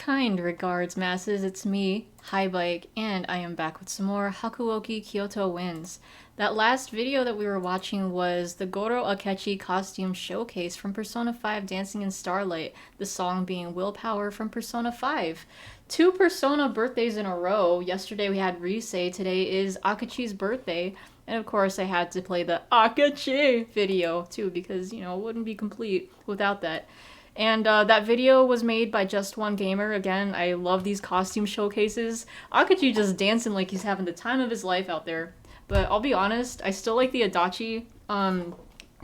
Kind regards, masses. It's me, High Bike, and I am back with some more Hakuoki Kyoto wins. That last video that we were watching was the Goro Akechi costume showcase from Persona 5 Dancing in Starlight, the song being Willpower from Persona 5. Two Persona birthdays in a row. Yesterday we had Rise, today is Akechi's birthday, and of course I had to play the Akechi video too because, you know, it wouldn't be complete without that. And that video was made by Just One Gamer. Again, I love these costume showcases. Akechi just dancing like he's having the time of his life out there. But I'll be honest, I still like the Adachi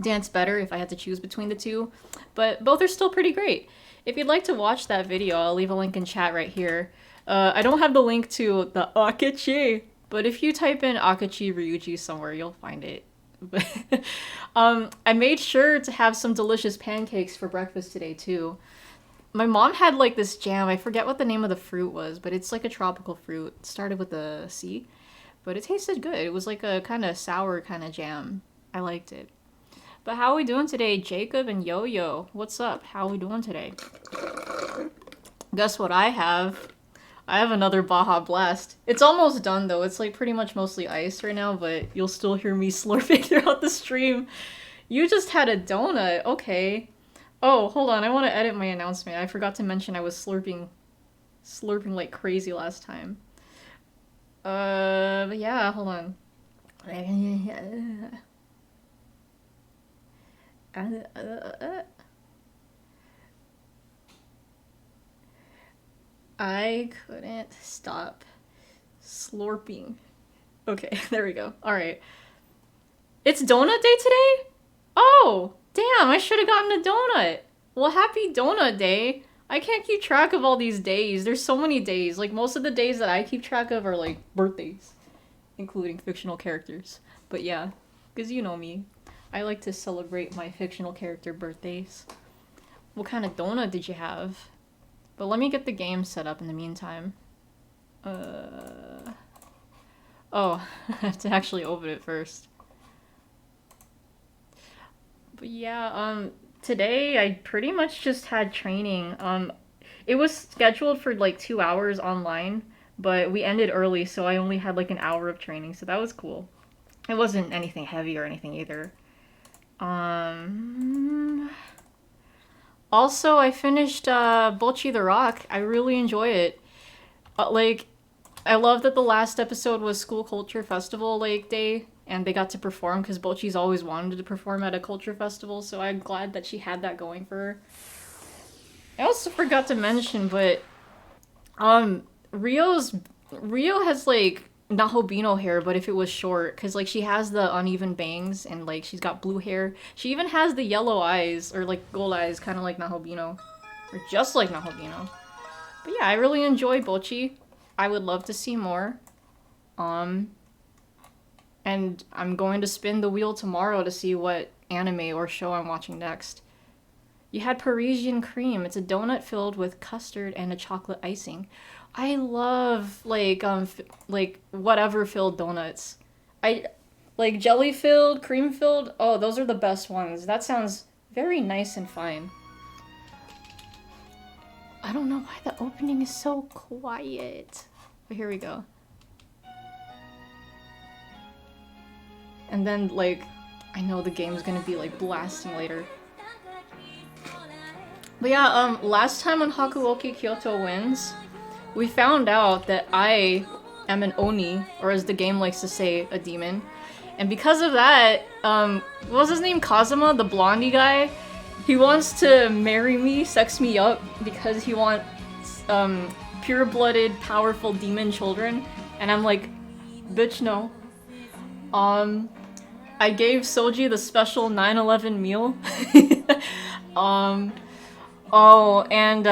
dance better if I had to choose between the two. But both are still pretty great. If you'd like to watch that video, I'll leave a link in chat right here. I don't have the link to the Akechi, but if you type in Akechi Ryuji somewhere, you'll find it. I made sure to have some delicious pancakes for breakfast today too. My mom had like this jam, I forget what the name of the fruit was, but it's like a tropical fruit. It started with a C, but it tasted good. It was like a kind of sour kind of jam. I liked it. But how are we doing today, Jacob and Yo-Yo? What's up? How are we doing today? Guess what I have? I have another Baja Blast. It's almost done though. It's like pretty much mostly ice right now, but you'll still hear me slurping throughout the stream. You just had a donut. Okay. Oh, hold on. I want to edit my announcement. I forgot to mention I was slurping like crazy last time. But yeah, hold on. I couldn't stop slurping. Okay, there we go. Alright. It's donut day today? Oh, damn, I should have gotten a donut. Well, happy donut day. I can't keep track of all these days. There's so many days. Like, most of the days that I keep track of are, like, birthdays. Including fictional characters. But yeah, because you know me. I like to celebrate my fictional character birthdays. What kind of donut did you have? But let me get the game set up in the meantime. Oh, I have to actually open it first. But yeah, today I pretty much just had training. It was scheduled for like 2 hours online, but we ended early, so I only had like an hour of training, so that was cool. It wasn't anything heavy or anything either. Also, I finished Bocchi the Rock. I really enjoy it. Like, I love that the last episode was School Culture Festival like day, and they got to perform because Bocchi's always wanted to perform at a culture festival, so I'm glad that she had that going for her. I also forgot to mention, but Rio has like Nahobino hair, but if it was short, because like she has the uneven bangs and like she's got blue hair. She even has the yellow eyes, or like gold eyes, kind of like Nahobino, or just like Nahobino. But yeah, I really enjoy Bocchi. I would love to see more. And I'm going to spin the wheel tomorrow to see what anime or show I'm watching next. You had Parisian cream. It's a donut filled with custard and a chocolate icing. I love like whatever filled donuts. I like jelly filled, cream filled. Oh, those are the best ones. That sounds very nice and fine. I don't know why the opening is so quiet. But here we go. And then like I know the game's gonna be like blasting later. But yeah, last time on Hakuoki Kyoto wins, we found out that I am an Oni, or as the game likes to say, a demon. And because of that, what was his name? Kazuma, the blondie guy? He wants to marry me, sex me up, because he wants, pure-blooded, powerful demon children. And I'm like, bitch, no. I gave Soji the special 9/11 meal. Oh, and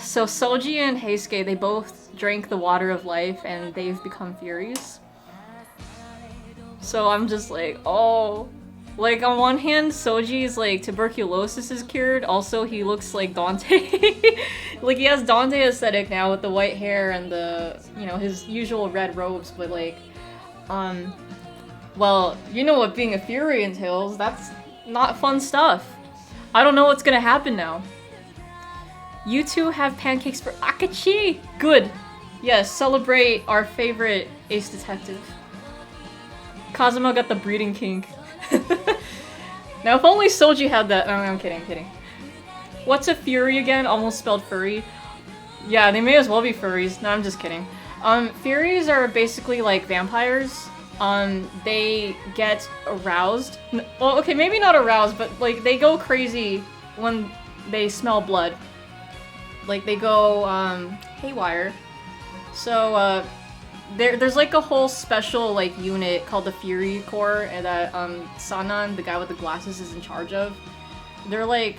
so Soji and Heisuke, they both drank the water of life and they've become Furies. So I'm just like, oh. Like, on one hand, Soji's like, tuberculosis is cured, also he looks like Dante. Like, he has Dante aesthetic now with the white hair and the, you know, his usual red robes, but like, well, you know what being a Fury entails, that's not fun stuff. I don't know what's gonna happen now. You two have pancakes for Akachi! Good! Yes, celebrate our favorite ace detective. Kazuma got the breeding kink. Now if only Soji had that- no, I'm kidding, I'm kidding. What's a fury again? Almost spelled furry. Yeah, they may as well be furries. No, I'm just kidding. Furies are basically like vampires. They get aroused. Well, okay, maybe not aroused, but like they go crazy when they smell blood. Like they go, haywire. So, there's like a whole special like unit called the Fury Corps and that, Sanan, the guy with the glasses, is in charge of. They're like,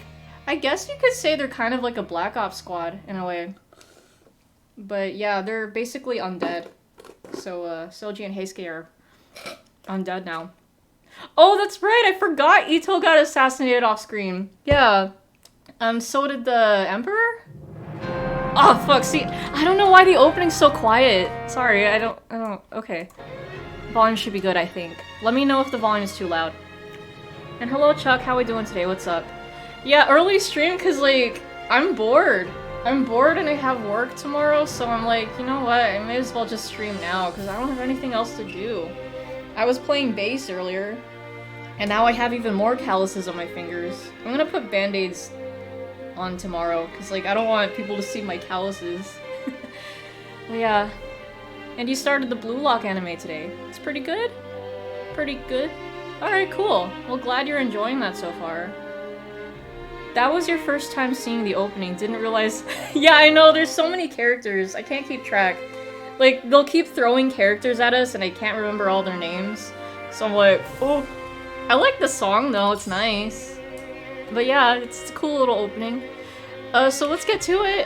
I guess you could say they're kind of like a Black Ops squad in a way. But yeah, they're basically undead. So, Soji and Heisuke are undead now. Oh, that's right! I forgot Ito got assassinated off screen. Yeah. So did the Emperor? Oh, fuck, see, I don't know why the opening's so quiet. Sorry, I don't, okay. Volume should be good, I think. Let me know if the volume is too loud. And hello, Chuck, how we doing today? What's up? Yeah, early stream, cause, like, I'm bored. I'm bored and I have work tomorrow, so I'm like, you know what, I may as well just stream now, cause I don't have anything else to do. I was playing bass earlier, and now I have even more calluses on my fingers. I'm gonna put band-aids on tomorrow, because like I don't want people to see my calluses. But yeah. And you started the Blue Lock anime today. It's pretty good? Pretty good? Alright, cool. Well, glad you're enjoying that so far. That was your first time seeing the opening, didn't realize- Yeah, I know, there's so many characters, I can't keep track. Like, they'll keep throwing characters at us and I can't remember all their names. So I'm like, oh. I like the song though, it's nice. But yeah, it's a cool little opening. So let's get to it.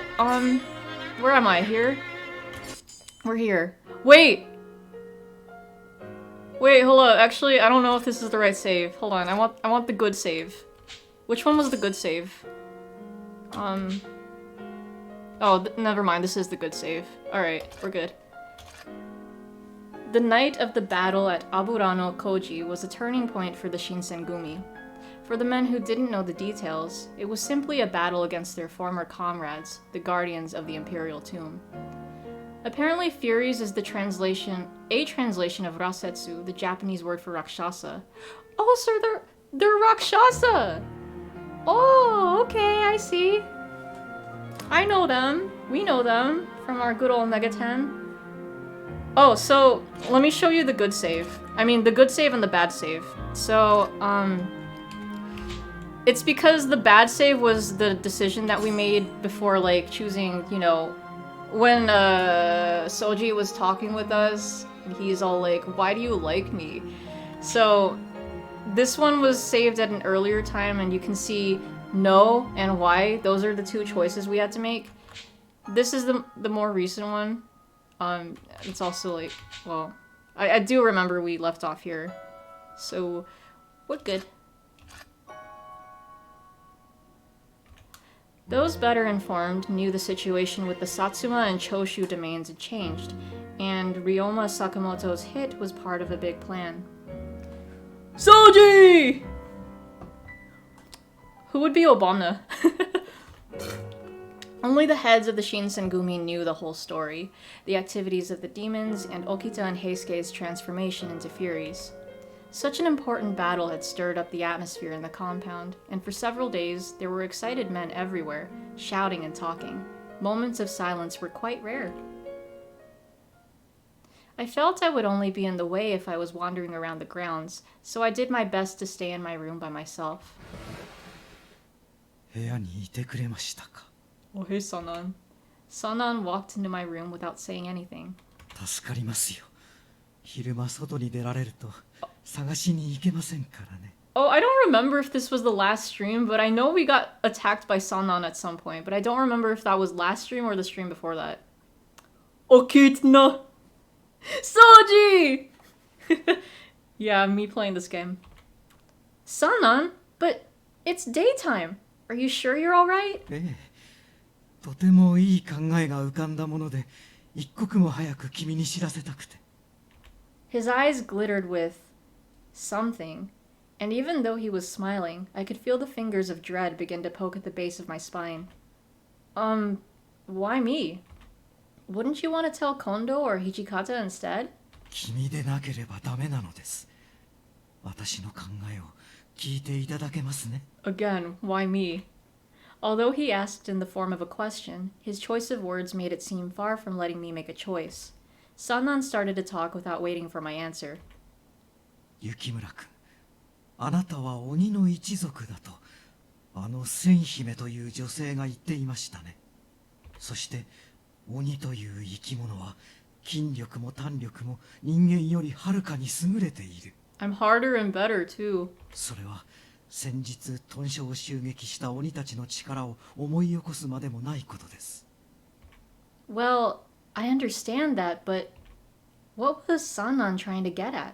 Where am I? Here? We're here. Wait! Wait, hold up. Actually, I don't know if this is the right save. Hold on, I want the good save. Which one was the good save? Oh, never mind, this is the good save. Alright, we're good. The night of the battle at Aburano Koji was a turning point for the Shinsengumi. For the men who didn't know the details, it was simply a battle against their former comrades, the guardians of the Imperial Tomb. Apparently Furies is a translation of Rasetsu, the Japanese word for Rakshasa. Oh, so they're Rakshasa! Oh, okay, I see. I know them. We know them from our good old Mega 10. Oh, so let me show you the good save. I mean, the good save and the bad save. So, it's because the bad save was the decision that we made before, like, choosing, you know, when, Soji was talking with us, and he's all like, why do you like me? So, this one was saved at an earlier time, and you can see no and why. Those are the two choices we had to make. This is the more recent one. It's also like, well, I do remember we left off here. So, we're good. Those better informed knew the situation with the Satsuma and Choshu domains had changed, and Ryoma Sakamoto's hit was part of a big plan. Soji! Who would be Obama? Only the heads of the Shinsengumi knew the whole story, the activities of the demons, and Okita and Heisuke's transformation into Furies. Such an important battle had stirred up the atmosphere in the compound, and for several days there were excited men everywhere, shouting and talking. Moments of silence were quite rare. I felt I would only be in the way if I was wandering around the grounds, so I did my best to stay in my room by myself. Oh, hey, Sanan. Sanan walked into my room without saying anything. Oh, I don't remember if this was the last stream, but I know we got attacked by Sanan at some point, but I don't remember if that was last stream or the stream before that. Okitna! Soji! Yeah, me playing this game. Sanan? But it's daytime. Are you sure you're alright? His eyes glittered with something, and even though he was smiling, I could feel the fingers of dread begin to poke at the base of my spine. Why me? Wouldn't you want to tell Kondo or Hijikata instead? 君でなければダメなのです。私の考えを聞いていただけますね。 Again, why me? Although he asked in the form of a question, his choice of words made it seem far from letting me make a choice. Sannan started to talk without waiting for my answer. 雪村君、あなたは鬼の一族だとあの千姫という女性が言っていましたね。そして鬼という生き物は筋力も胆力も人間よりはるかに優れている。 I'm harder and better, too. それは先日豚舎を襲撃した鬼たちの力を思い起こすまでもないことです。 Well, I understand that, but what was Sannan trying to get at?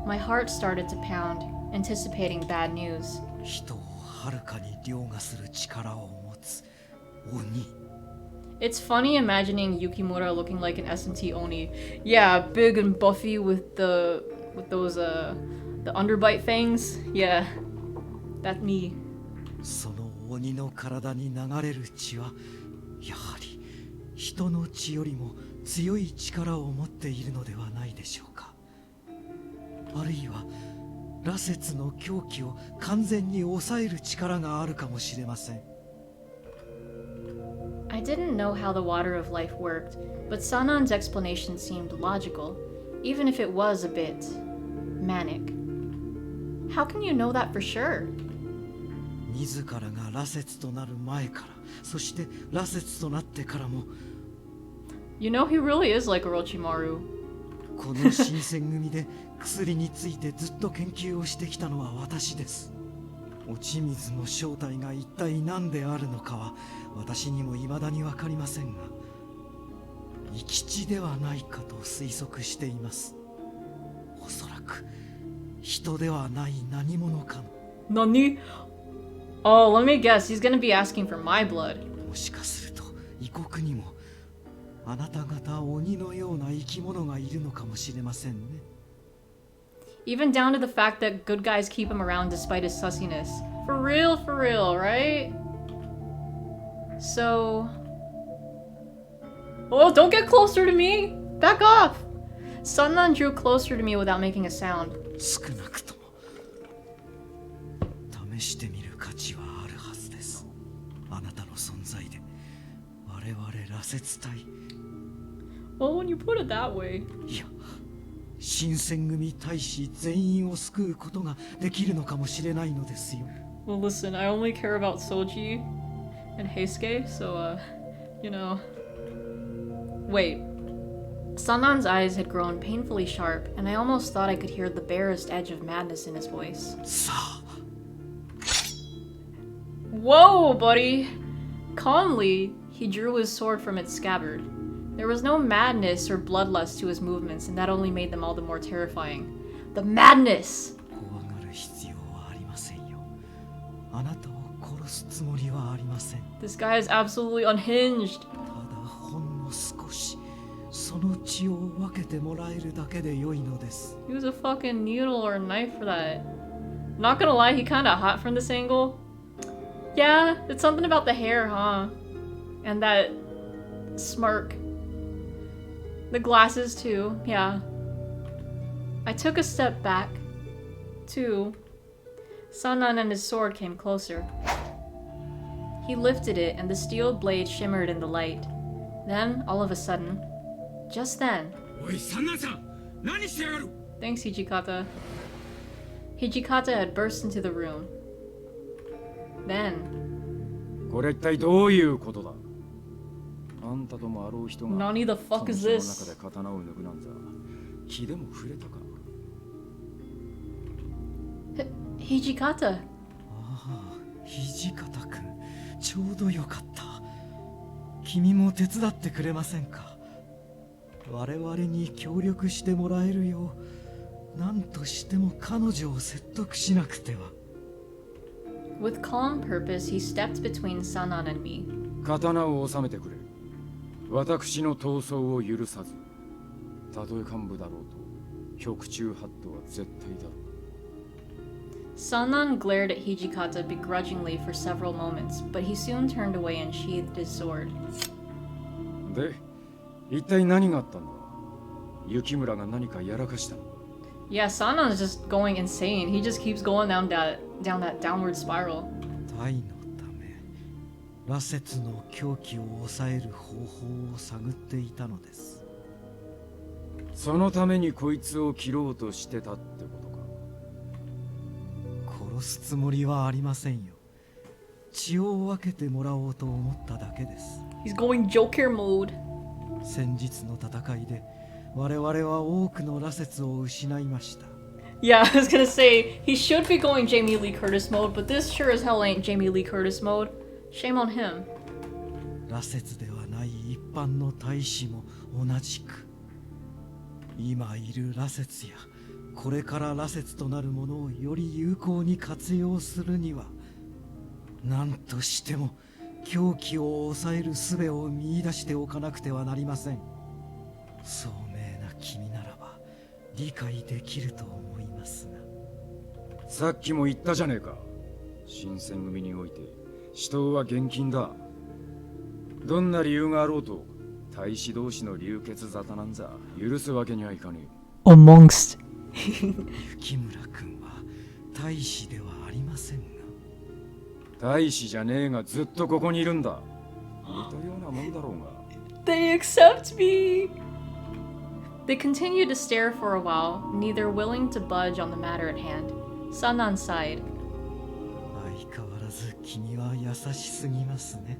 My heart started to pound, anticipating bad news. 人をはるかに凌駕する力を持つ鬼。 It's funny imagining Yukimura looking like an S&T Oni. Yeah, big and buffy with those the underbite fangs. Yeah, that's me. その鬼の体に流れる血はやはり人の血よりも強い力を持っているのではないでしょうか。あるいは羅刹の狂気を完全に抑える力があるかもしれません。 I didn't know how the water of life worked, but Sanan's explanation seemed logical, even if it was a bit manic. How can you know that for sure? 自らが羅刹となる前から、そして羅刹となってからも、 You know he really is like Orochimaru. この新選組で薬についてずっと研究をしてきたのは私です。落ち水の正体が一体何であるのかは私にも未だに分かりませんが、生き血ではないかと推測しています。おそらく人ではない何者かの。 Nani? Oh, let me guess. He's gonna be asking for my blood. もしかすると異国にもあなた方鬼のような生き物がいるのかもしれませんね。 Even down to the fact that good guys keep him around despite his sussiness. For real, right? So... Oh, don't get closer to me! Back off! Sannan drew closer to me without making a sound. 少なくとも試してみる価値はあるはずです。あなたの存在で我々羅刹隊、 Well, when you put it that way... いや新選組大使全員を救うことができるのかもしれないのですよ。 Well, listen, I only care about Soji and Heisuke, so, you know... Wait. Sannan's eyes had grown painfully sharp, and I almost thought I could hear the barest edge of madness in his voice. さあ Whoa, buddy! Calmly, he drew his sword from its scabbard. There was no madness or bloodlust to his movements, and that only made them all the more terrifying. The madness! 怖がる必要はありませんよ。あなたを殺すつもりはありません。 This guy is absolutely unhinged. ただほんの少しその血を分けてもらえるだけで良いのです。 Use a fucking needle or a knife for that. Not gonna lie, he kinda hot from this angle. Yeah, it's something about the hair, huh? And that smirk. The glasses, too, yeah. I took a step back. 2. Sannan and his sword came closer. He lifted it, and the steel blade shimmered in the light. Then, all of a sudden, just then... おい、サンナさん、何してやがる。 Thanks, Hijikata. Hijikata had burst into the room. Then... これ一体どういうことだ。あんたともあろう人が Nani the fuck is this? その中で刀を抜くなんざ気でも触れたか。Hijikata. ああ、土方君、ちょうどよかった。君も手伝ってくれませんか。我々に協力してもらえるよう、何としても彼女を説得しなくては。With calm purpose, he stepped between Sannan and me. 刀を収めてくれ。私の闘争を許さず、たとえ幹部だろうと、極中ハットは絶対だろう。Sannan glared at Hijikata begrudgingly for several moments, but he soon turned away and sheathed his sword. で、一体何があったんだ？雪村が何かやらかしたの？ Yeah, Sannan's just going insane. He just keeps going down that downward spiral. タイのため羅刹の狂気を抑える方法を探っていたのです。そのためにこいつを切ろうとしてたってことか。殺すつもりはありませんよ。血を分けてもらおうと思っただけです。 He's going Joker mode. 先日の戦いで我々は多くの羅刹を失いました。 Yeah, I was gonna say, he should be going Jamie Lee Curtis mode, but this sure as hell ain't Jamie Lee Curtis mode. Shame on him. 羅刹ではない一般の大使も同じく、今いる羅刹やこれから羅刹となるものをより有効に活用するには、何としても狂気を抑える術を見出しておかなくてはなりません。聡明な君ならば理解できると思いますが。さっきも言ったじゃねえか。新選組において死闘は厳禁だ。どんな理由があろうと大使同士の流血沙汰なんざ許すわけにはいかねえ。 Amongst. 雪村君は大使ではありませんが。大使じゃねえがずっとここにいるんだ。似たようなもんだろうが。 They accept me! They continued to stare for a while, neither willing to budge on the matter at hand. Sannan sighed. 相変わらず君は優しすぎますね。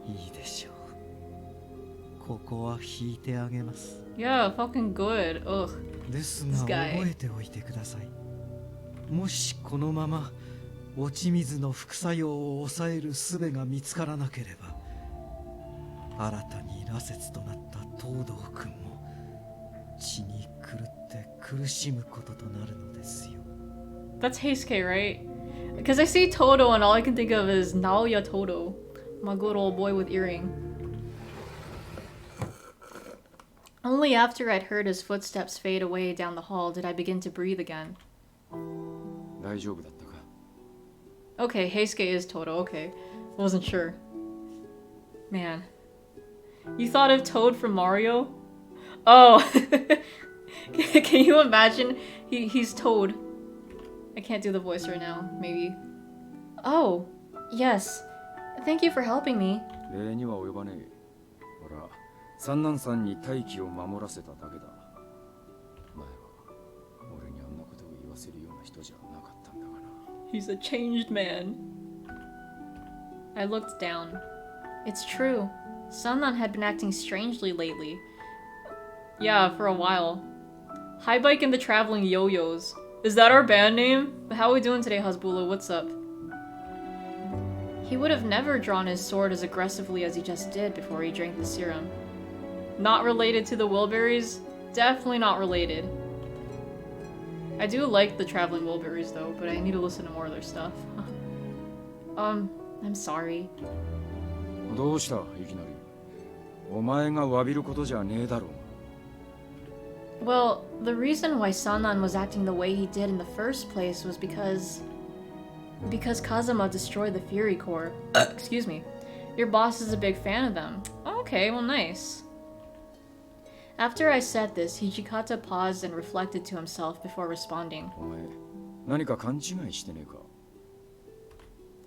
いいでしょう。ここは引いてあげます。 Yeah, fucking good. Ugh. ですが This guy. 覚えておいてください。もしこのまま落ち水の副作用を抑える術が見つからなければ、新たに羅刹となった東堂君も血に狂って苦しむこととなるのですよ。 That's Heisuke, right? Because I see Toto and all I can think of is Naoya Toto, my good old boy with earring. Only after I'd heard his footsteps fade away down the hall did I begin to breathe again. 大丈夫だったか？ Okay, Heisuke is Toto, okay. Wasn't sure. Man. You thought of Toad from Mario? Oh! Can you imagine? He's Toad. I can't do the voice right now, maybe. Oh, yes. Thank you for helping me. 礼には及ばねえ。ほら、三男さんに大気を守らせただけだ。前は俺にあんなことを言わせるような人じゃなかったんだがな。 He's a changed man. I looked down. It's true. Sannan had been acting strangely lately. Yeah, for a while. High Bike and the Traveling Yo-Yos. Is that our band name? How are we doing today, Hasbula? What's up? He would have never drawn his sword as aggressively as he just did before he drank the serum. Not related to the Wilburys? Definitely not related. I do like the Traveling Wilburys though, but I need to listen to more of their stuff. I'm sorry. どうしたいきなり。お前が詫びることじゃねえだろう。 Well, the reason why Sannan was acting the way he did in the first place was because Kazama destroyed the Fury Core. Excuse me. Your boss is a big fan of them. Okay, well nice. After I said this, Hijikata paused and reflected to himself before responding. お前、何か勘違いしてねえ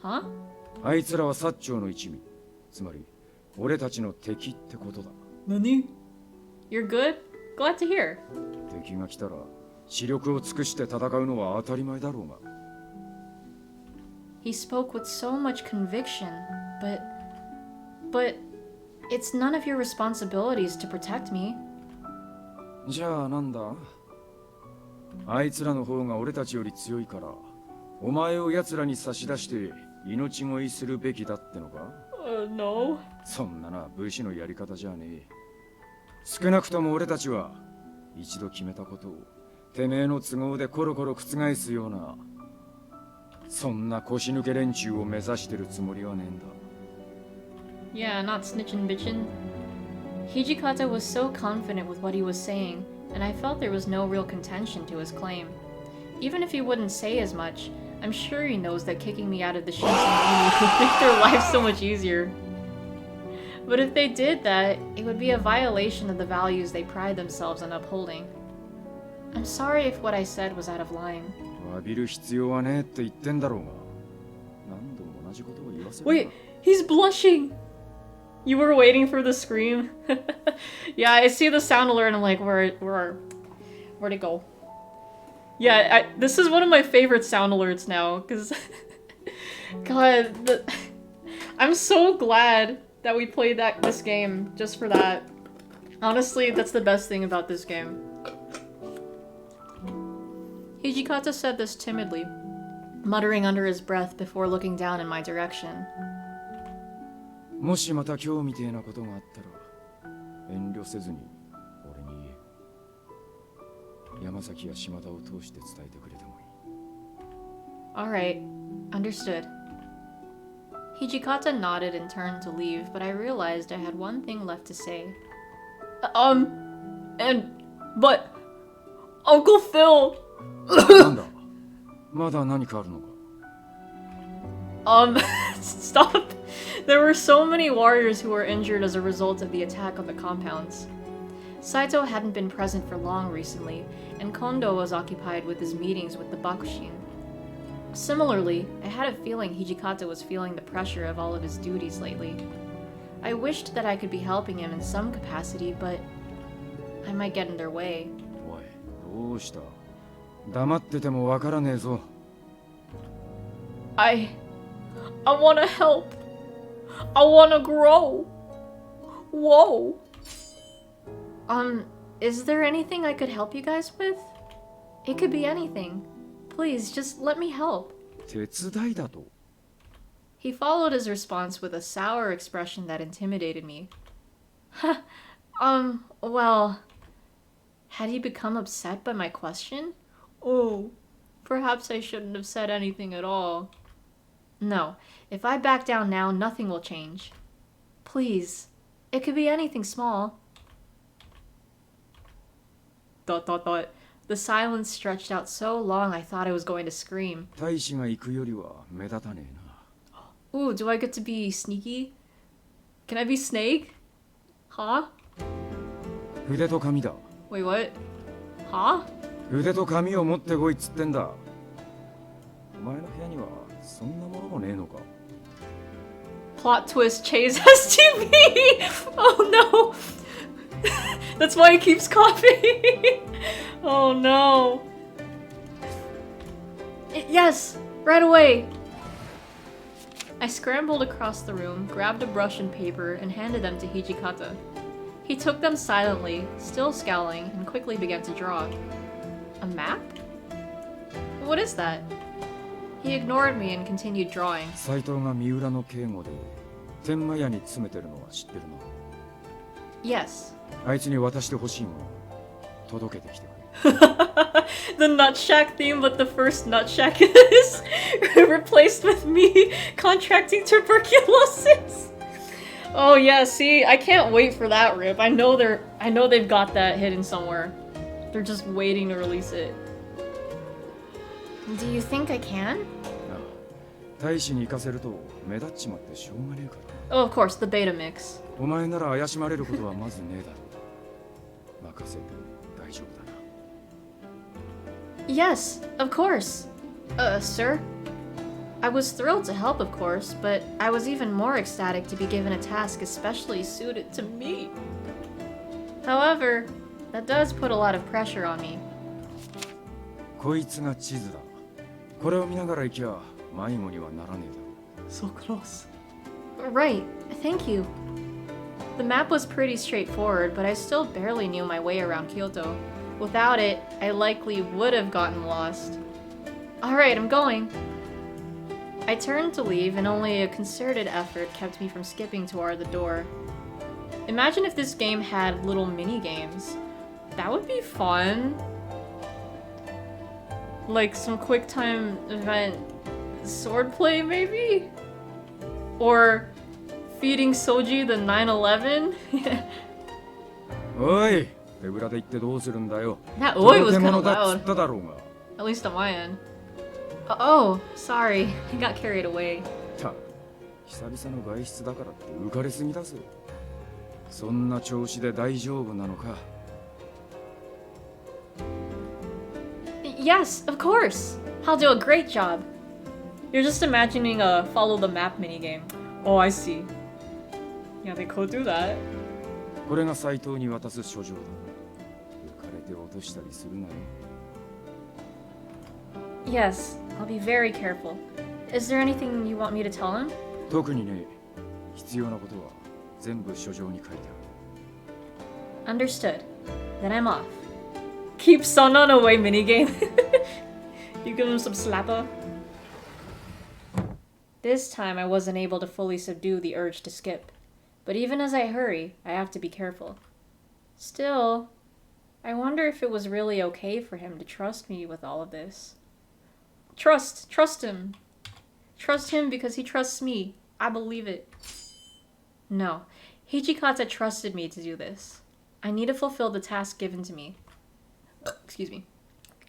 か？ Huh? あいつらは薩長の一味。つまり、俺たちの敵ってことだ。 Nani? You're good? Glad to hear. 敵が来たら、視力を尽くして戦うのは当たり前だろうが。 He spoke with so much conviction, but it's none of your responsibilities to protect me. じゃあなんだ？あいつらの方が俺たちより強いから、お前を奴らに差し出して命乞いするべきだってのか？ No. そんなな武士のやり方じゃねえ。少なくとも俺たちは一度決めたことをてめえの都合でコロコロ覆すようなそんな腰抜け連中を目指してるつもりはねえんだ。 Yeah, not snitching bitchin'. Hijikata was so confident with what he was saying, and I felt there was no real contention to his claim. even if he wouldn't say as much, I'm sure he knows that kicking me out of the Shinsengumi would make their lives so much easier. But if they did that, it would be a violation of the values they pride themselves on upholding. I'm sorry if what I said was out of line. 詫びる必要はねえって言ってんだろうが。何度も同じことを言わせるな。 Wait, he's blushing! You were waiting for the scream? Yeah, I see the sound alert and I'm like, where'd it go? Yeah, this is one of my favorite sound alerts now, because... God, I'm so glad that we played this game just for that. Honestly, that's the best thing about this game. Hijikata said this timidly, muttering under his breath before looking down in my direction. もしまた今日みてえなことがあったら、遠慮せずに俺に言え。山崎や島田を通して伝えてくれてもいい。Alright, understood. Hijikata nodded and turned to leave, but I realized I had one thing left to say. But... Uncle Phil! なんだまだ何かあるのか Stop! There were so many warriors who were injured as a result of the attack on the compounds. Saito hadn't been present for long recently, and Kondo was occupied with his meetings with the Bakushin. Similarly, I had a feeling Hijikata was feeling the pressure of all of his duties lately. I wished that I could be helping him in some capacity, but I might get in their way. おい、どうした黙っててもわからねえぞ。I wanna help. I wanna grow. Whoa. Is there anything I could help you guys with? It could be anything. Please, just let me help. 手伝いだと He followed his response with a sour expression that intimidated me. Well... Had he become upset by my question? Oh, perhaps I shouldn't have said anything at all. No, if I back down now, nothing will change. Please, it could be anything small. ... The silence stretched out so long I thought I was going to scream. 大使が行くよりは目立たねえな。 Ooh, do I get to be sneaky? Can I be Snake? Huh? 筆と紙だ。 Wait, what? Huh? 筆と紙を持ってこいっつってんだ。お前の部屋にはそんなものもねえのか Plot twist, Chase has TV! Oh no! That's why he keeps coughing! Oh no! Yes! Right away! I scrambled across the room, grabbed a brush and paper, and handed them to Hijikata. He took them silently, still scowling, and quickly began to draw. A map? What is that? He ignored me and continued drawing. 斎藤が三浦の警護で天満屋に詰めてるのは知ってるな。 Yes. あいつに渡してほしいもの届けてきてくれ。 The Nutshack theme, but the first Nutshack is replaced with me contracting tuberculosis. Oh yeah, see, I can't wait for that rip. I know they've got that hidden somewhere. They're just waiting to release it. Do you think I can? 大使に行かせると目立っちまってしょうがねえから。 Oh, of course, the beta mix. お前なら怪しまれることはまずねえだろう。任せて大丈夫だな。 Yes, of course. Sir? I was thrilled to help, of course, but I was even more ecstatic to be given a task especially suited to me. However, that does put a lot of pressure on me. こいつが地図だ。これを見ながら行きゃ迷子にはならねえだろう。 So close. Right, thank you. The map was pretty straightforward, but I still barely knew my way around Kyoto. Without it, I likely would have gotten lost. Alright, I'm going. I turned to leave, and only a concerted effort kept me from skipping toward the door. Imagine if this game had little mini-games. That would be fun. Like some quick time event swordplay, maybe? Or feeding Soji the 9/11? おい、手ぶらで行ってどうするんだよ。 That oi was 届け kind 物 of だっつ loud. っただろうが。At least on my end. Oh, sorry. I got carried away. た久々の外出だからって浮かれすぎだぜ。そんな調子で大丈夫なのか。 Yes, of course. I'll do a great job. You're just imagining a follow the map minigame. Oh, I see. Yeah, they could do that. これが斎藤に渡す書状だ。浮かれて落としたりするなよ。 Yes, I'll be very careful. Is there anything you want me to tell him? 特にね、必要なことは全部書状に書いてある。 Understood. Then I'm off. Keep Sonon away minigame. You give him some slapper. This time I wasn't able to fully subdue the urge to skip. But even as I hurry, I have to be careful. Still, I wonder if it was really okay for him to trust me with all of this. Trust him. Trust him because he trusts me. I believe it. No, Hijikata trusted me to do this. I need to fulfill the task given to me. Excuse me.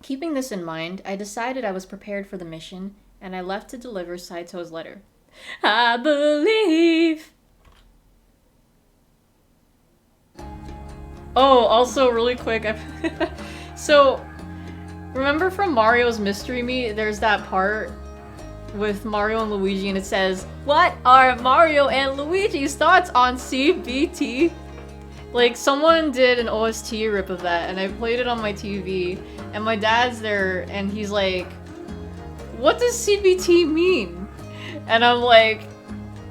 Keeping this in mind, I decided I was prepared for the mission, and I left to deliver Saito's letter. I believe! Oh, also really quick, so remember from Mario's Mystery Meat, there's that part with Mario and Luigi and it says, "What are Mario and Luigi's thoughts on CBT?" Like, someone did an OST rip of that and I played it on my TV and my dad's there and he's like, "What does CBT mean?" And I'm like,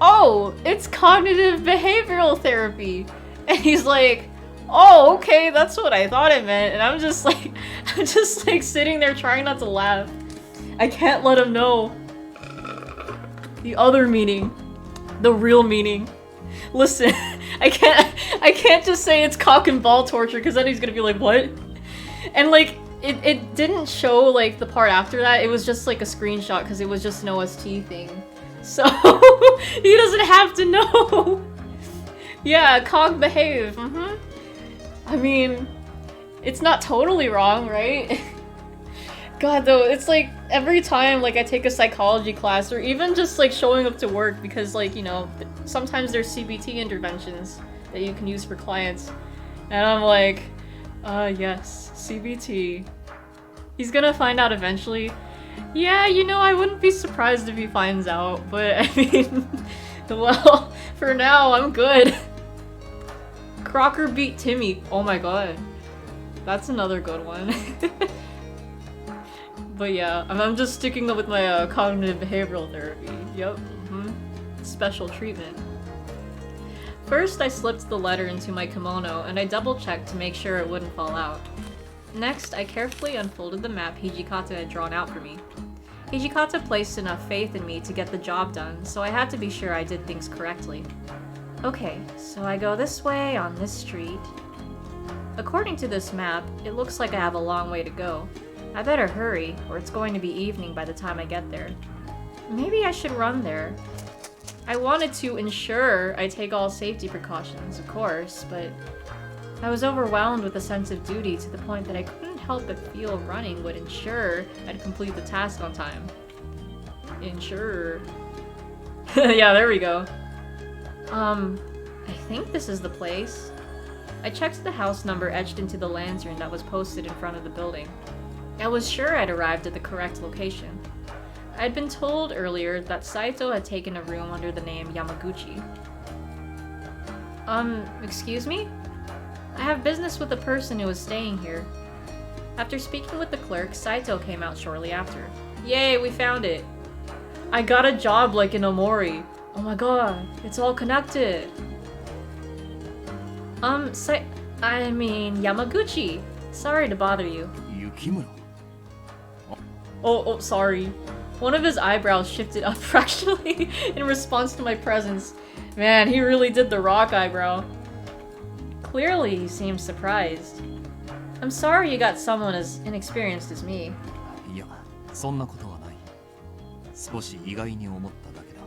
"Oh, it's cognitive behavioral therapy." And he's like, "Oh, okay, that's what I thought it meant." And I'm just like sitting there trying not to laugh. I can't let him know the other meaning, the real meaning. Listen, I can't just say it's cock and ball torture because then he's gonna be like, "What?" And like, it didn't show like the part after that. It was just like a screenshot because it was just an OST thing. So he doesn't have to know. Yeah, cog behave. I mean, it's not totally wrong, right? God, though, it's like every time like I take a psychology class or even just like showing up to work because like, you know, sometimes there's CBT interventions that you can use for clients. And I'm like, yes, CBT. He's gonna find out eventually. Yeah, you know, I wouldn't be surprised if he finds out, but I mean, well, for now, I'm good. Crocker beat Timmy. Oh my god. That's another good one. But yeah, I'm just sticking with my cognitive behavioral therapy. Yep. Special treatment. First, I slipped the letter into my kimono and I double-checked to make sure it wouldn't fall out. Next, I carefully unfolded the map Hijikata had drawn out for me. Hijikata placed enough faith in me to get the job done, so I had to be sure I did things correctly. Okay, so I go this way on this street. According to this map, it looks like I have a long way to go. I better hurry, or it's going to be evening by the time I get there. Maybe I should run there. I wanted to ensure I take all safety precautions, of course, but I was overwhelmed with a sense of duty to the point that I couldn't help but feel running would ensure I'd complete the task on time. Ensure. Yeah, there we go. I think this is the place. I checked the house number etched into the lantern that was posted in front of the building. I was sure I'd arrived at the correct location. I'd been told earlier that Saito had taken a room under the name Yamaguchi. Excuse me? I have business with the person who was staying here. After speaking with the clerk, Saito came out shortly after. Yay, we found it! I got a job like in Omori. Oh my god, it's all connected. I mean, Yamaguchi. Sorry to bother you. Yukimura? Oh, sorry. One of his eyebrows shifted up fractionally in response to my presence. Man, he really did the rock eyebrow. Clearly, he seemed surprised. I'm sorry you got someone as inexperienced as me. いや、そんなことはない。少し意外に思っただけだ。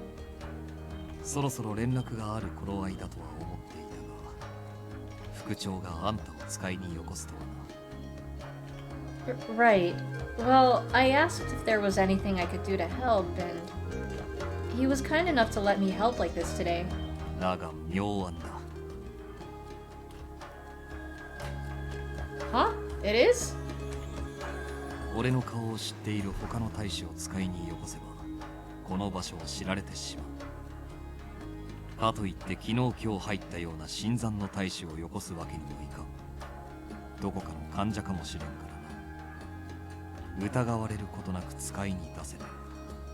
そろそろ連絡がある頃合いだとは思っていたが、副長があんたを使いによこすとはな。Right. Well, I asked if there was anything I could do to help, and he was kind enough to let me help like this today. だが妙案だ。 Huh? It is? 俺の顔を知っている他の大使を使いによこせばこの場所を知られてしまう。かといって昨日今日入ったような新参の大使をよこすわけにもいかん。どこかの患者かもしれんからな。疑われることなく使いに出せない。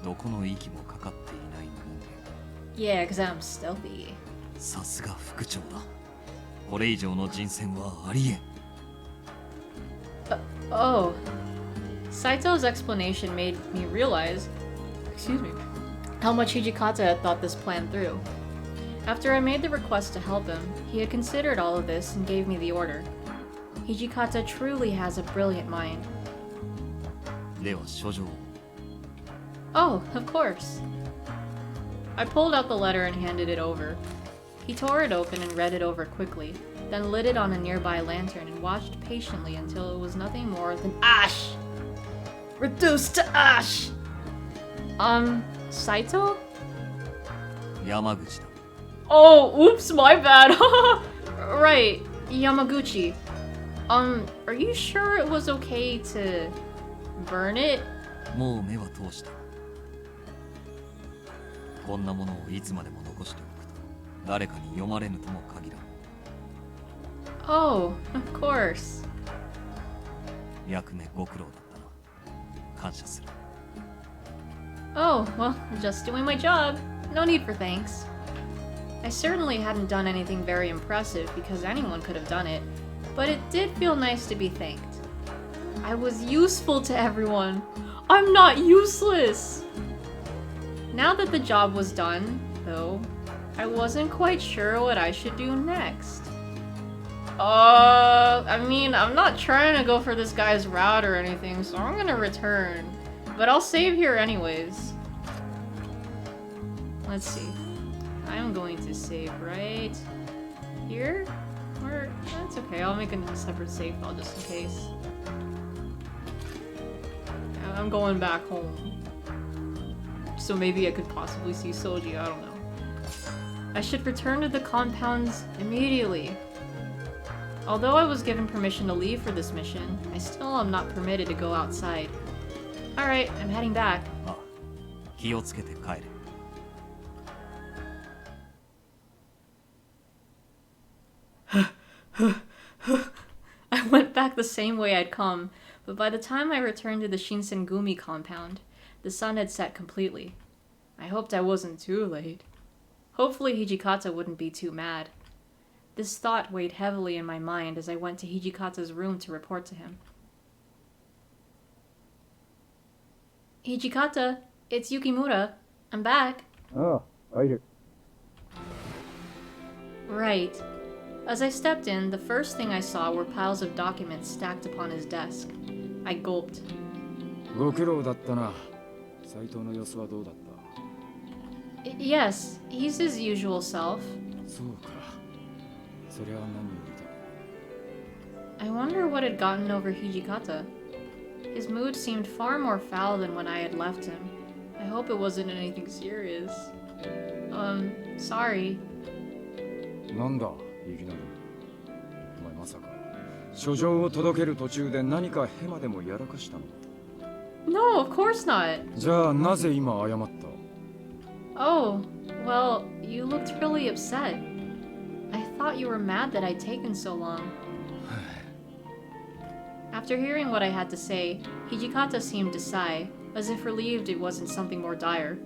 どこの息もかかっていない人間。 Yeah, because I'm stealthy. さすが副長だ。これ以上の人選はありえん。 Oh. Saito's explanation made me realize, excuse me, how much Hijikata had thought this plan through. After I made the request to help him, he had considered all of this and gave me the order. Hijikata truly has a brilliant mind. では書状を。 Oh, of course. I pulled out the letter and handed it over. He tore it open and read it over quickly, then lit it on a nearby lantern and watched patiently until it was nothing more than ash! Reduced to ash! Saito? 山口だ。 Oh, oops, my bad. Right, Yamaguchi. Are you sure it was okay to burn it? もう目は通した。こんなものをいつまでも残しておくと誰かに読まれぬとも限らん。 Oh, of course. 役目ご苦労だったな。感謝する。 Oh, well, just doing my job. No need for thanks. I certainly hadn't done anything very impressive because anyone could have done it, but it did feel nice to be thanked. I was useful to everyone. I'm not useless! Now that the job was done, though, I wasn't quite sure what I should do next. I mean, I'm not trying to go for this guy's route or anything, so I'm gonna return. But I'll save here anyways. Let's see. I'm going to save right here? Or, that's okay, I'll make a separate save file just in case. I'm going back home. So maybe I could possibly see Soji, I don't know. I should return to the compounds immediately. Although I was given permission to leave for this mission, I still am not permitted to go outside. Alright, I'm heading back. ああ、気をつけて帰れ。 I went back the same way I'd come, but by the time I returned to the Shinsengumi compound, the sun had set completely. I hoped I wasn't too late. Hopefully Hijikata wouldn't be too mad. This thought weighed heavily in my mind as I went to Hijikata's room to report to him. Hijikata, it's Yukimura. I'm back. Ah, right. Right. As I stepped in, the first thing I saw were piles of documents stacked upon his desk. I gulped. ご苦労だったな。斉藤の様子はどうだった？ Yes, he's his usual self. そうか。そりゃ何よりだ。 I wonder what had gotten over Hijikata. His mood seemed far more foul than when I had left him. I hope it wasn't anything serious. Sorry. なんだ、いきなり。お前まさか、書状を届ける途中で何かヘマでもやらかしたの？ No, of course not. じゃあなぜ今謝った？ Oh, well, you looked really upset. I thought you were mad that I'd taken so long. After hearing what I had to say, Hijikata seemed to sigh, as if relieved it wasn't something more dire.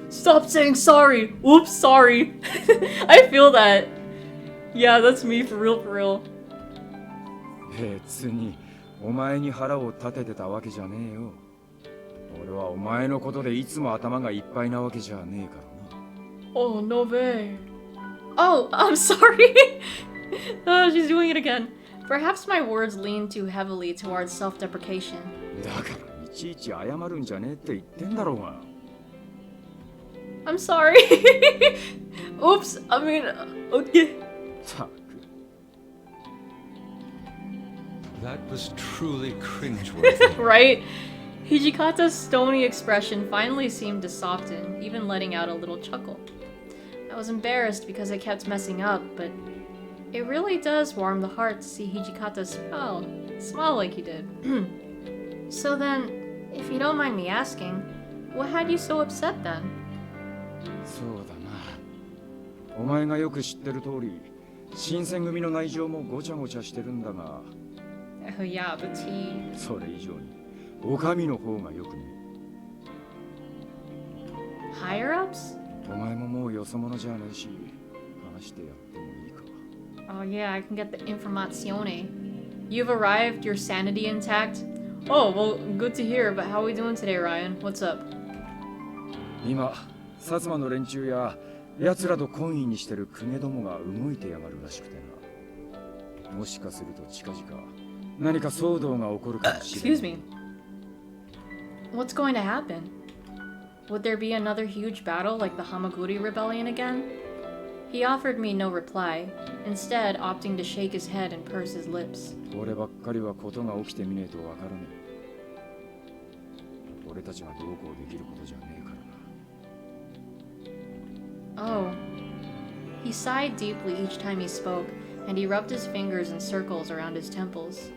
Stop saying sorry! Oops, sorry! I feel that. Yeah, that's me for real, for real. 別にお前に腹を立ててたわけじゃねえよ。俺はお前のことでいつも頭がいっぱいなわけじゃねえからな。Oh, no way. Oh, I'm sorry! Oh, she's doing it again. Perhaps my words lean too heavily towards self-deprecation. だからいちいち謝るんじゃねえって言ってんだろうが。I'm sorry. Oops, I mean, okay. ったく。That was truly cringeworthy. Right? Hijikata's stony expression finally seemed to soften, even letting out a little chuckle. I was embarrassed because I kept messing up, but it really does warm the heart to see Hijikata smile like he did. So then, if you don't mind me asking, what had you so upset then? そうだな。お前がよく知ってる通り、新選組の内情もごちゃごちゃしてるんだが、 Oh yeah, but he... それ以上に、お上の方がよくね。Higher ups? お前ももうよそ者じゃねえし、話してやってもいいか。 Oh yeah, I can get the informazione. You've arrived, your sanity intact? Oh, well, good to hear, but how are we doing today, Ryan? What's up? 今、薩摩の連中や奴らと懇意にしてる公家どもが動いてやがるらしくてな。もしかすると近々何か騒動が起こるかもしれない。 Excuse me. What's going to happen? Would there be another huge battle like the Hamaguri rebellion again? He offered me no reply, instead opting to shake his head and purse his lips. 俺ばっかりはことが起きてみねえとわからねえ。俺たちがどうこうできることじゃねえからな。 Oh. He sighed deeply each time he spoke, and he rubbed his fingers in circles around his temples.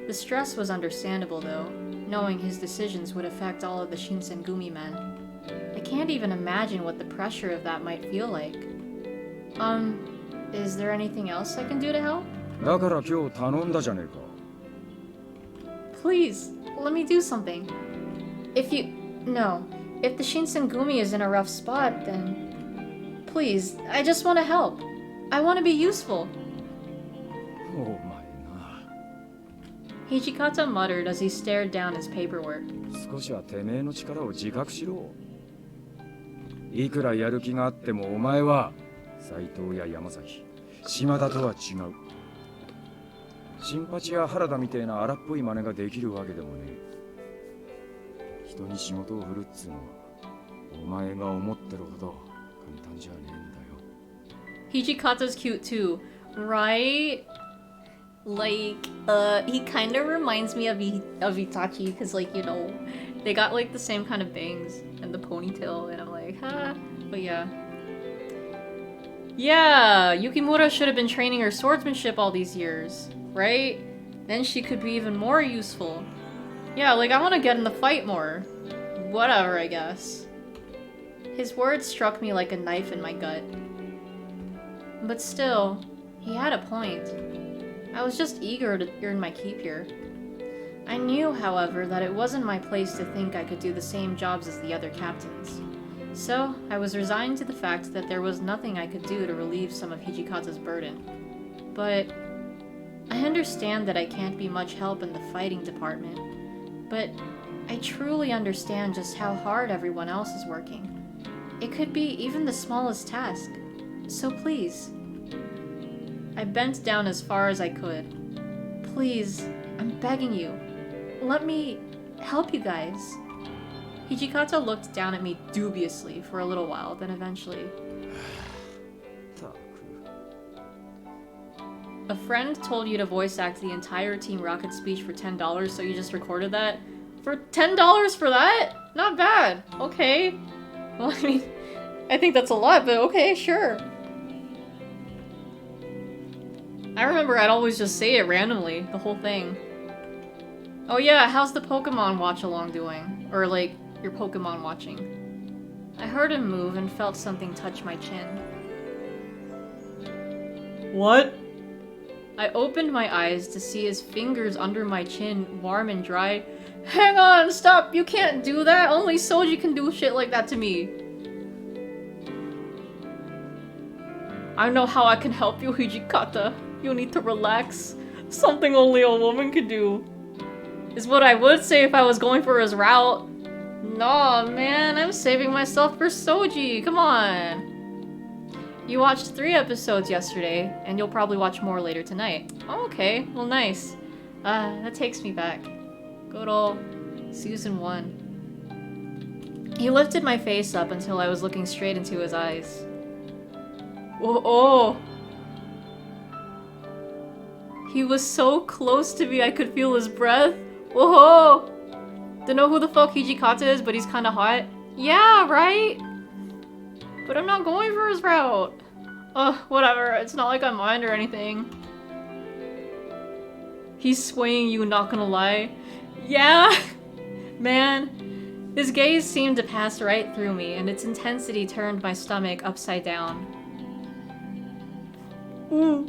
The stress was understandable, though, knowing his decisions would affect all of the Shinsengumi men. I can't even imagine what the pressure of that might feel like. Is there anything else I can do to help? だから今日頼んだじゃねえか。 Please, let me do something. If the Shinsengumi is in a rough spot, then... Please, I just want to help. I want to be useful. お前な。 Hijikata muttered as he stared down his paperwork. 少しはてめえの力を自覚しろ。いくらやる気があってもお前は斎藤や山崎、島田とは違う。新八や原田みてえな荒っぽい真似ができるわけでもねえ。人に仕事を振るっつうのはお前が思ってるほど簡単じゃねえんだよ。 Hijikata's cute too, right? Like, he kind of reminds me of Itachi, because, like, you know, they got, like, the same kind of bangs and the ponytail, and I'm like, huh? But yeah. Yeah, Yukimura should have been training her swordsmanship all these years, right? Then she could be even more useful. Yeah, like, I want to get in the fight more. Whatever, I guess. His words struck me like a knife in my gut. But still, he had a point. I was just eager to earn my keep here. I knew, however, that it wasn't my place to think I could do the same jobs as the other captains. So, I was resigned to the fact that there was nothing I could do to relieve some of Hijikata's burden. But I understand that I can't be much help in the fighting department, but I truly understand just how hard everyone else is working. It could be even the smallest task. So please. I bent down as far as I could. Please, I'm begging you. Let me help you guys. Hijikata looked down at me dubiously for a little while, then eventually. A friend told you to voice act the entire Team Rocket speech for $10, so you just recorded that? For $10 for that? Not bad. Okay. Well, I mean, I think that's a lot, but okay, sure. I remember I'd always just say it randomly, the whole thing. Oh yeah, how's the Pokemon watch-along doing? Or, like, your Pokemon watching? I heard him move and felt something touch my chin. What? I opened my eyes to see his fingers under my chin, warm and dry. Hang on, stop! You can't do that! Only Soji can do shit like that to me! I know how I can help you, Hijikata. You need to relax. Something only a woman could do. Is what I would say if I was going for his route. Nah, man, I'm saving myself for Soji. Come on. You watched 3 episodes yesterday, and you'll probably watch more later tonight. Oh, okay, well, nice. That takes me back. Good old Season 1. He lifted my face up until I was looking straight into his eyes. Oh! He was so close to me I could feel his breath. Whoa! Don't know who the fuck Hijikata is, but he's kinda hot. Yeah, right? But I'm not going for his route. Ugh, whatever. It's not like I mind or anything. He's swaying you, not gonna lie. Yeah! Man, his gaze seemed to pass right through me, and its intensity turned my stomach upside down.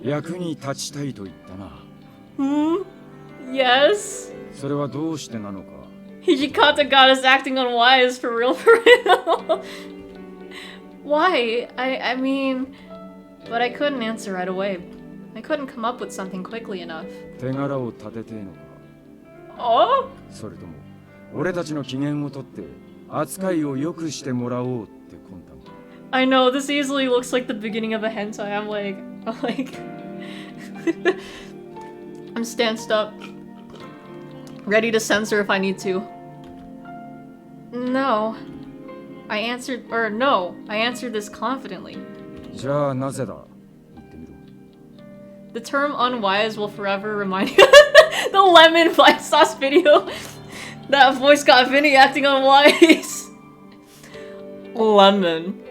役に立ちたいと言ったな。Yes? それはどうしてなのか。Hijikata got us acting unwise for real, for real. Why? I mean... But I couldn't answer right away. I couldn't come up with something quickly enough. 手柄を立ててえのか。Oh? それとも、俺たちの機嫌をとって扱いを良くしてもらおうって魂胆か。I know, this easily looks like the beginning of a hentai. I'm like... I'm stanced up. Ready to censor if I need to. No. I answered this confidently. じゃあなぜだ。言ってみろ。The term unwise will forever remind you the lemon black sauce video. That voice got Vinny acting unwise. Lemon.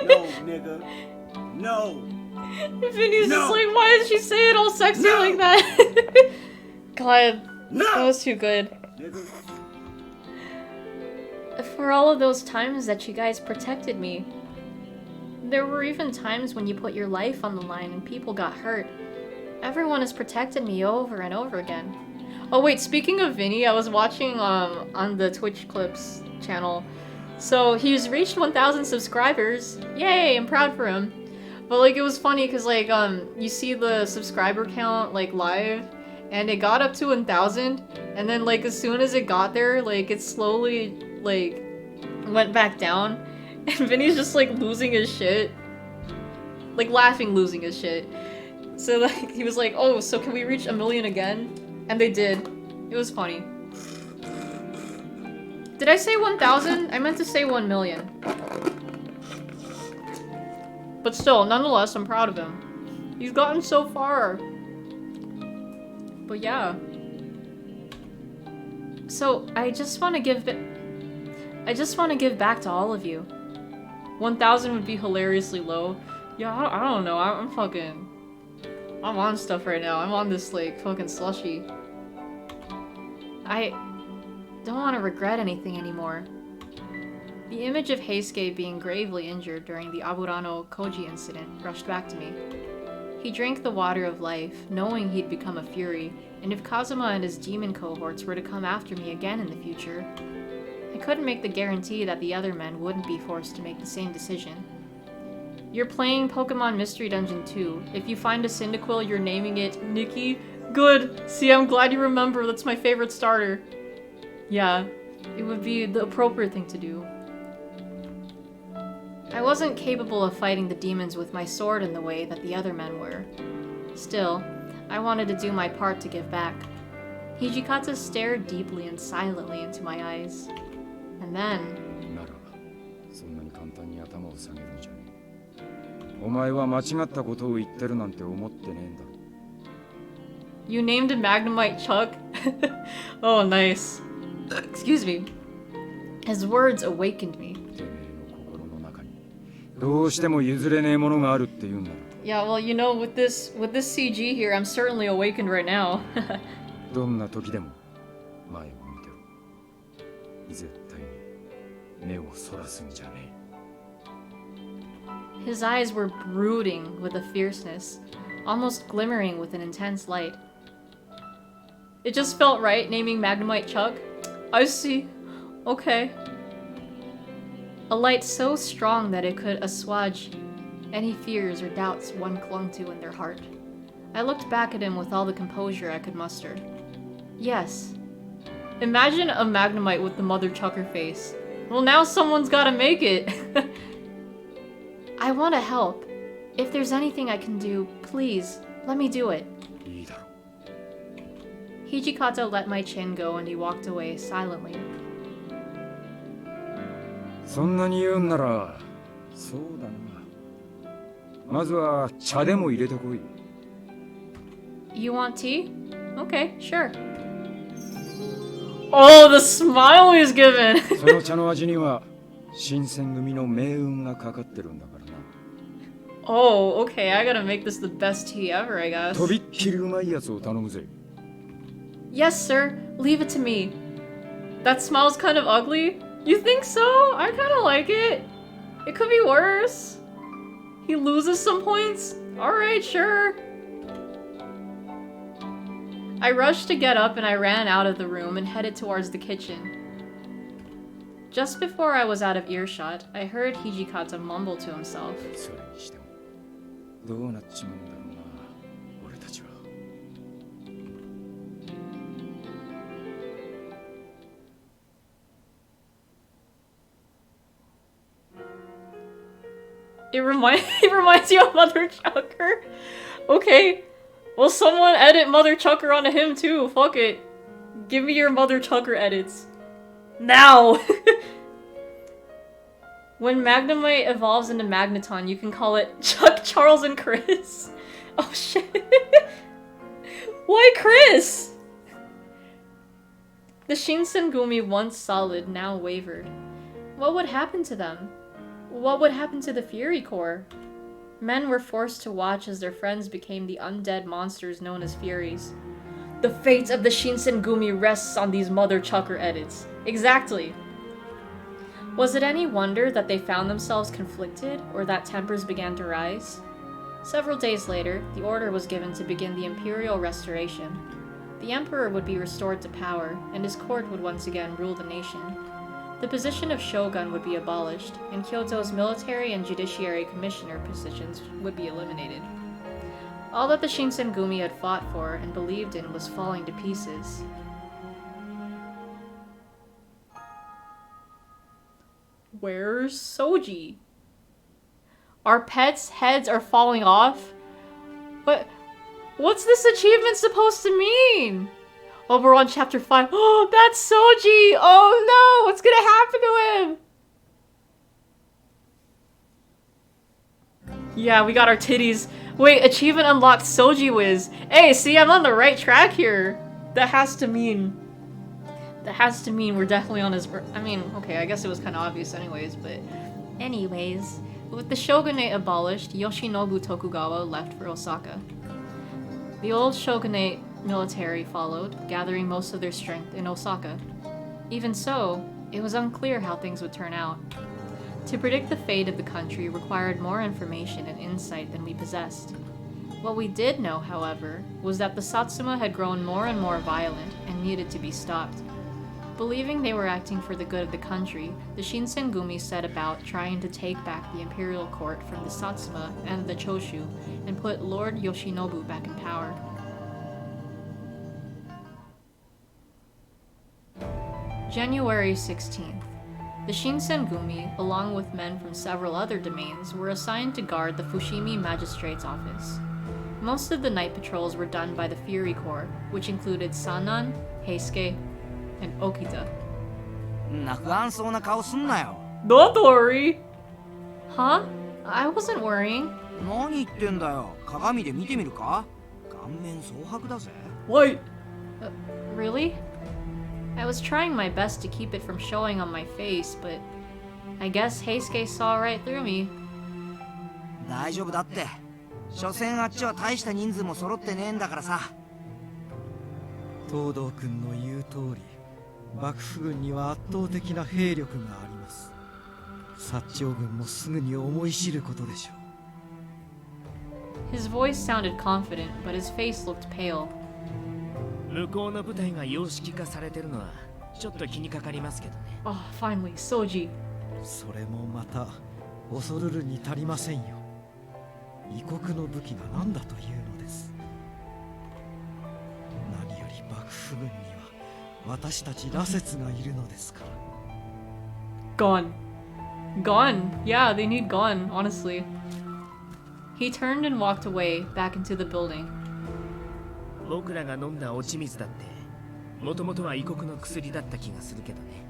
No, nigga. No. Vinny's No. just like, why did she say it all sexy No. like that? God, that was too good. Nigga. For all of those times that you guys protected me, there were even times when you put your life on the line and people got hurt. Everyone has protected me over and over again. Oh wait, speaking of Vinny, I was watching on the Twitch Clips channel. So he's reached 1,000 subscribers. Yay, I'm proud for him. But like it was funny because like you see the subscriber count like live and it got up to 1,000 and then like as soon as it got there like it slowly like went back down and Vinny's just like losing his shit. Like laughing losing his shit. So like he was like, "Oh, so can we reach 1 million again?" And they did. It was funny. Did I say 1,000? I meant to say 1 million. But still, nonetheless, I'm proud of him. He's gotten so far. But yeah. So, I just want to give back to all of you. 1,000 would be hilariously low. Yeah, I don't know. I'm on stuff right now. I'm on this, like, fucking slushy. I don't want to regret anything anymore. The image of Heisuke being gravely injured during the Aburano Koji incident rushed back to me. He drank the water of life, knowing he'd become a fury, and if Kazuma and his demon cohorts were to come after me again in the future, I couldn't make the guarantee that the other men wouldn't be forced to make the same decision. You're playing Pokemon Mystery Dungeon 2. If you find a Cyndaquil, you're naming it Nikki. Good! See, I'm glad you remember. That's my favorite starter. Yeah, it would be the appropriate thing to do. I wasn't capable of fighting the demons with my sword in the way that the other men were. Still, I wanted to do my part to give back. Hijikata stared deeply and silently into my eyes. And then... ならば、そんなに簡単に頭を下げるんじゃねえ。お前は間違ったことを言ってるなんて思ってねえんだろ。You named a Magnemite Chuck? Oh, nice. Excuse me. His words awakened me. てめえの心の中にどうしても譲れねえものがあるって言うんだろ。Yeah, well, you know, with this CG here, I'm certainly awakened right now. どんな時でも前を見てろ。絶対に目をそらすんじゃねえ。 His eyes were brooding with a fierceness, almost glimmering with an intense light. It just felt right naming Magnemite Chuck. I see. Okay. A light so strong that it could assuage any fears or doubts one clung to in their heart. I looked back at him with all the composure I could muster. Yes. Imagine a Magnemite with the Mother Chucker face. Well, now someone's gotta make it. I want to help. If there's anything I can do, please, let me do it. いいだろ。 Hijikata let my chin go and he walked away silently. そんなに言うんなら、そうだな。まずは茶でも入れてこい。You want tea? Okay, sure. Oh, the smile he's given! その茶の味には新選組の命運がかかってるんだからな。 Oh, okay, I gotta make this the best tea ever, I guess. とびっきりうまいやつを頼むぜ。 Yes, sir. Leave it to me. That smile's kind of ugly. You think so? I kind of like it. It could be worse. He loses some points? Alright, sure. I rushed to get up and I ran out of the room and headed towards the kitchen. Just before I was out of earshot, I heard Hijikata mumble to himself. それにしてもどうなっちまうんだろうな、俺たちは。 It reminds you of Mother Chucker? Okay. Well, someone edit Mother Chucker onto him too. Fuck it. Give me your Mother Chucker edits. Now! When Magnemite evolves into Magneton, you can call it Chuck, Charles, and Chris. Oh shit. Why Chris? The Shinsengumi, once solid, now wavered. What would happen to them? What would happen to the Fury Corps? Men were forced to watch as their friends became the undead monsters known as Furies. The fate of the Shinsengumi rests on these Mother Chucker edits. Exactly. Was it any wonder that they found themselves conflicted, or that tempers began to rise? Several days later, the order was given to begin the Imperial Restoration. The Emperor would be restored to power, and his court would once again rule the nation. The position of shogun would be abolished, and Kyoto's military and judiciary commissioner positions would be eliminated. All that the Shinsengumi had fought for and believed in was falling to pieces. Where's Soji? Our pets' heads are falling off? But what's this achievement supposed to mean? Oh, we're on chapter 5. Oh, that's Soji! Oh no! What's gonna happen to him? Yeah, we got our titties. Wait, achievement unlocked Soji Wiz. Hey, see, I'm on the right track here. That has to mean we're definitely on his... I mean, okay, I guess it was kind of obvious anyways, but... Anyways, with the shogunate abolished, Yoshinobu Tokugawa left for Osaka. The old shogunate military followed, gathering most of their strength in Osaka. Even so, it was unclear how things would turn out. To predict the fate of the country required more information and insight than we possessed. What we did know, however, was that the Satsuma had grown more and more violent and needed to be stopped. Believing they were acting for the good of the country, the Shinsengumi set about trying to take back the imperial court from the Satsuma and the Choshu and put Lord Yoshinobu back in power. January 16th. The Shinsengumi, along with men from several other domains, were assigned to guard the Fushimi Magistrate's office. Most of the night patrols were done by the Fury Corps, which included Sanan, Heisuke, and Okita. Don't worry! Huh? I wasn't worrying. What? Really? I was trying my best to keep it from showing on my face, but I guess Heisuke saw right through me. 大丈夫だって。所詮あっちは大した人数も揃ってねえんだからさ。東堂君の言う通り、幕府軍には圧倒的な兵力があります。薩長軍もすぐに思い知ることでしょう。His voice sounded confident, but his face looked pale. 向こうの部隊が様式化されてるのはちょっと気にかかりますけどね。Oh, finally, Soji. それもまた恐るるに足りませんよ。異国の武器が何だというのです。何より幕府軍には私たち羅刹がいるのですから。Gone. Gone. Yeah, they need gone, honestly. He turned and walked away, back into the building. 僕らが飲んだ落ち水だってもともとは異国の薬だった気がするけどね。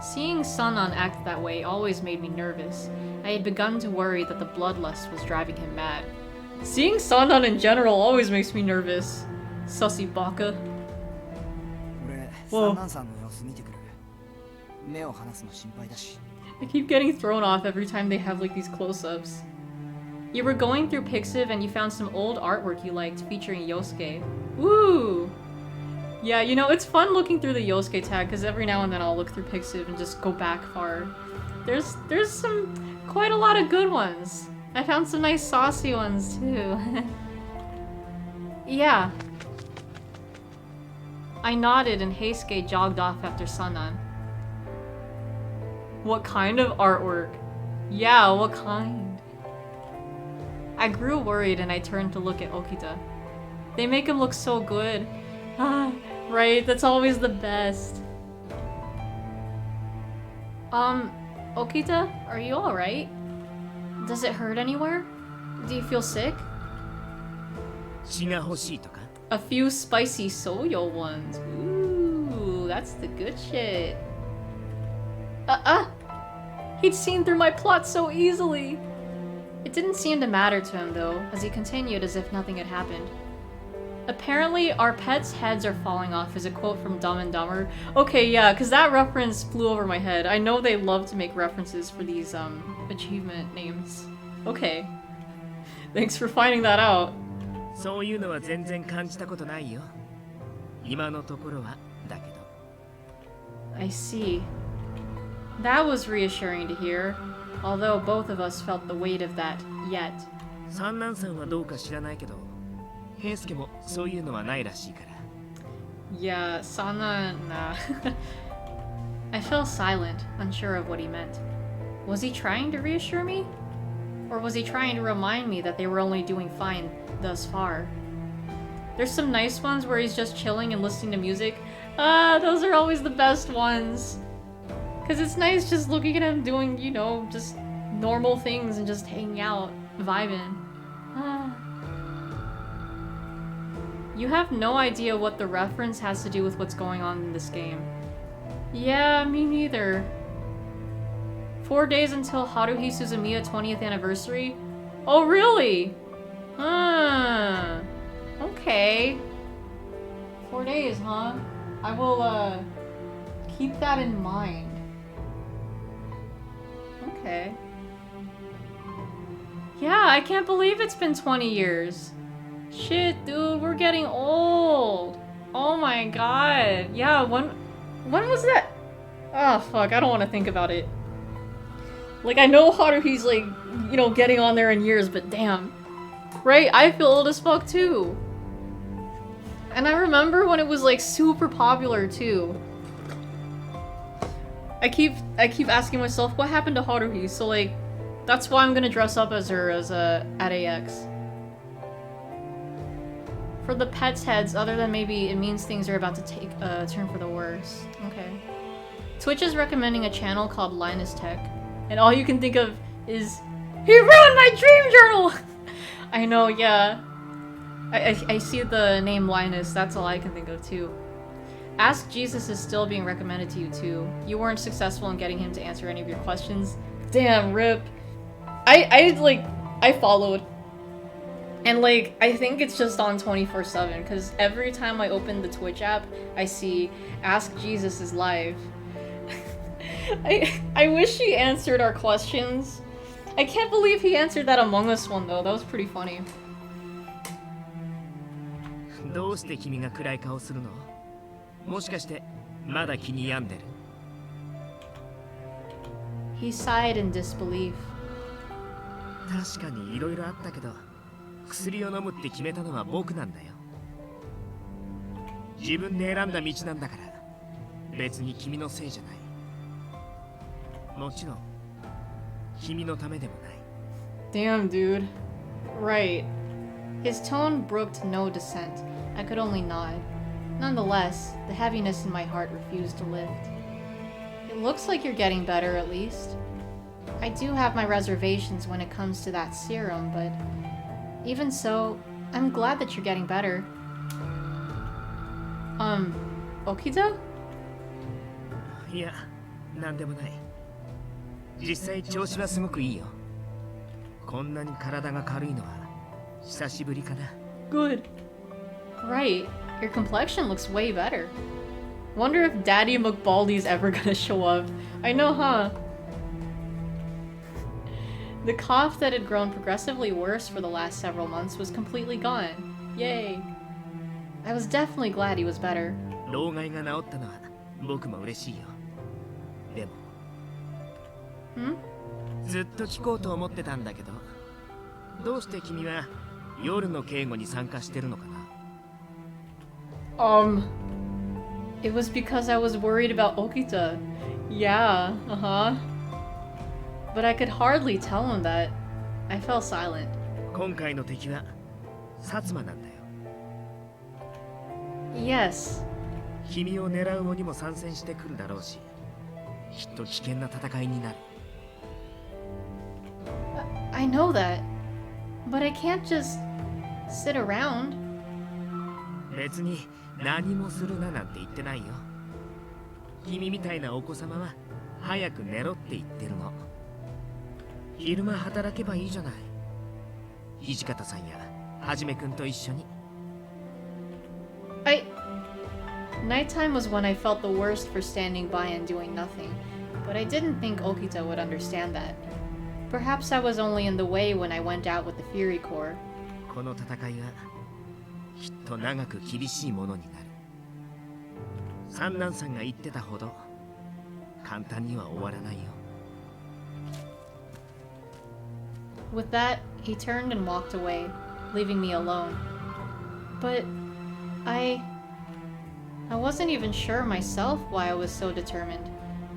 Seeing Sanan act that way always made me nervous. I had begun to worry that the bloodlust was driving him mad. Seeing Sandan in general always makes me nervous. Sussy baka. 俺、おう三男さんの様子見てくる。目を離すの心配だし。 I keep getting thrown off every time they have like these close-ups. You were going through Pixiv and you found some old artwork you liked featuring Yosuke. Woo! Yeah, you know, it's fun looking through the Yosuke tag because every now and then I'll look through Pixiv and just go back far. There's quite a lot of good ones. I found some nice saucy ones too. Yeah. I nodded and Heisuke jogged off after Sanan. What kind of artwork? Yeah, what kind? I grew worried and I turned to look at Okita. They make him look so good. Ah, right, that's always the best. Okita, are you alright? Does it hurt anywhere? Do you feel sick? 血が欲しいとか A few spicy soyo ones. Ooh, that's the good shit. He'd seen through my plot so easily. It didn't seem to matter to him though, as he continued as if nothing had happened. Apparently, our pets' heads are falling off is a quote from Dumb and Dumber. Okay, yeah, because that reference flew over my head. I know they love to make references for these, achievement names. Okay. Thanks for finding that out. そういうのは全然感じたことないよ今のところはだけど I see. That was reassuring to hear, although both of us felt the weight of that yet. 三男さんはどうか知らないけど平介もそういうのはないらしいから Yeah, Sana, nah. I fell silent, unsure of what he meant. Was he trying to reassure me? Or was he trying to remind me that they were only doing fine thus far? There's some nice ones where he's just chilling and listening to music. Those are always the best ones. Cause it's nice just looking at him doing, you know, just normal things and just hanging out, vibing. You have no idea what the reference has to do with what's going on in this game. Yeah, me neither. 4 days until Haruhi Suzumiya 20th anniversary? Oh, really? Okay. 4 days, huh? I will, keep that in mind. Okay. Yeah, I can't believe it's been 20 years. Shit, dude, we're getting old. Oh my god. Yeah, when was that? Oh, fuck, I don't want to think about it. Like, I know Haruhi's, like, you know, getting on there in years, but damn. Right, I feel old as fuck, too. And I remember when it was, like, super popular, too. I keep asking myself, what happened to Haruhi? So, like, that's why I'm gonna dress up as her as at AX. For the pets' heads, other than maybe it means things are about to take a turn for the worse. Okay. Twitch is recommending a channel called Linus Tech, and all you can think of is, he ruined my dream journal! I know, yeah. I see the name Linus, that's all I can think of too. Ask Jesus is still being recommended to you too. You weren't successful in getting him to answer any of your questions. Damn, rip. I followed. And like, I think it's just on 24/7, because every time I open the Twitch app, I see Ask Jesus is live. I wish he answered our questions. I can't believe he answered that Among Us one though, that was pretty funny. どうして君が暗い顔するのもしかしてまだ気に病んでる He sighed in disbelief. 確かに色々あったけど薬を飲むって決めたのは僕なんだよ自分で選んだ道なんだから別に君のせいじゃないもちろん君のためでもない Damn, dude. Right. His tone brooked no dissent. I could only nod. Nonetheless, the heaviness in my heart refused to lift. It looks like you're getting better, at least. I do have my reservations when it comes to that serum, but even so, I'm glad that you're getting better. Okita? いや、なんでもない実際調子はすごくいいよこんなに体が軽いのは久しぶりかな。 Good. Right. Your complexion looks way better. Wonder if Daddy McBaldy's ever gonna show up. I know, huh? The cough that had grown progressively worse for the last several months was completely gone. Yay. I was definitely glad he was better. 老害が治ったのは僕も嬉しいよ。でも Hmm? ずっと聞こうと思ってたんだけど、どうして君は夜の警護に参加してるのかな？ It was because I was worried about Okita. Yeah, But I could hardly tell him that. I fell silent. 今回の敵は薩摩なんだよ。 Yes. 君を狙う鬼も参戦してくるだろうし、きっと危険な戦いになる。 I know that. But I can't just sit around. 別に何もするななんて言ってないよ。君みたいなお子様は早く寝ろって言ってるの。昼間働けばいいじゃない。土方さんやはじめくんと一緒に。 Nighttime was when I felt the worst for standing by and doing nothing, but I didn't think Okita would understand that. Perhaps I was only in the way when I went out with the Fury Corps. この戦いはきっと長く厳しいものになる。三男さんが言ってたほど簡単には終わらないよ。 With that, he turned and walked away, leaving me alone. But I wasn't even sure myself why I was so determined,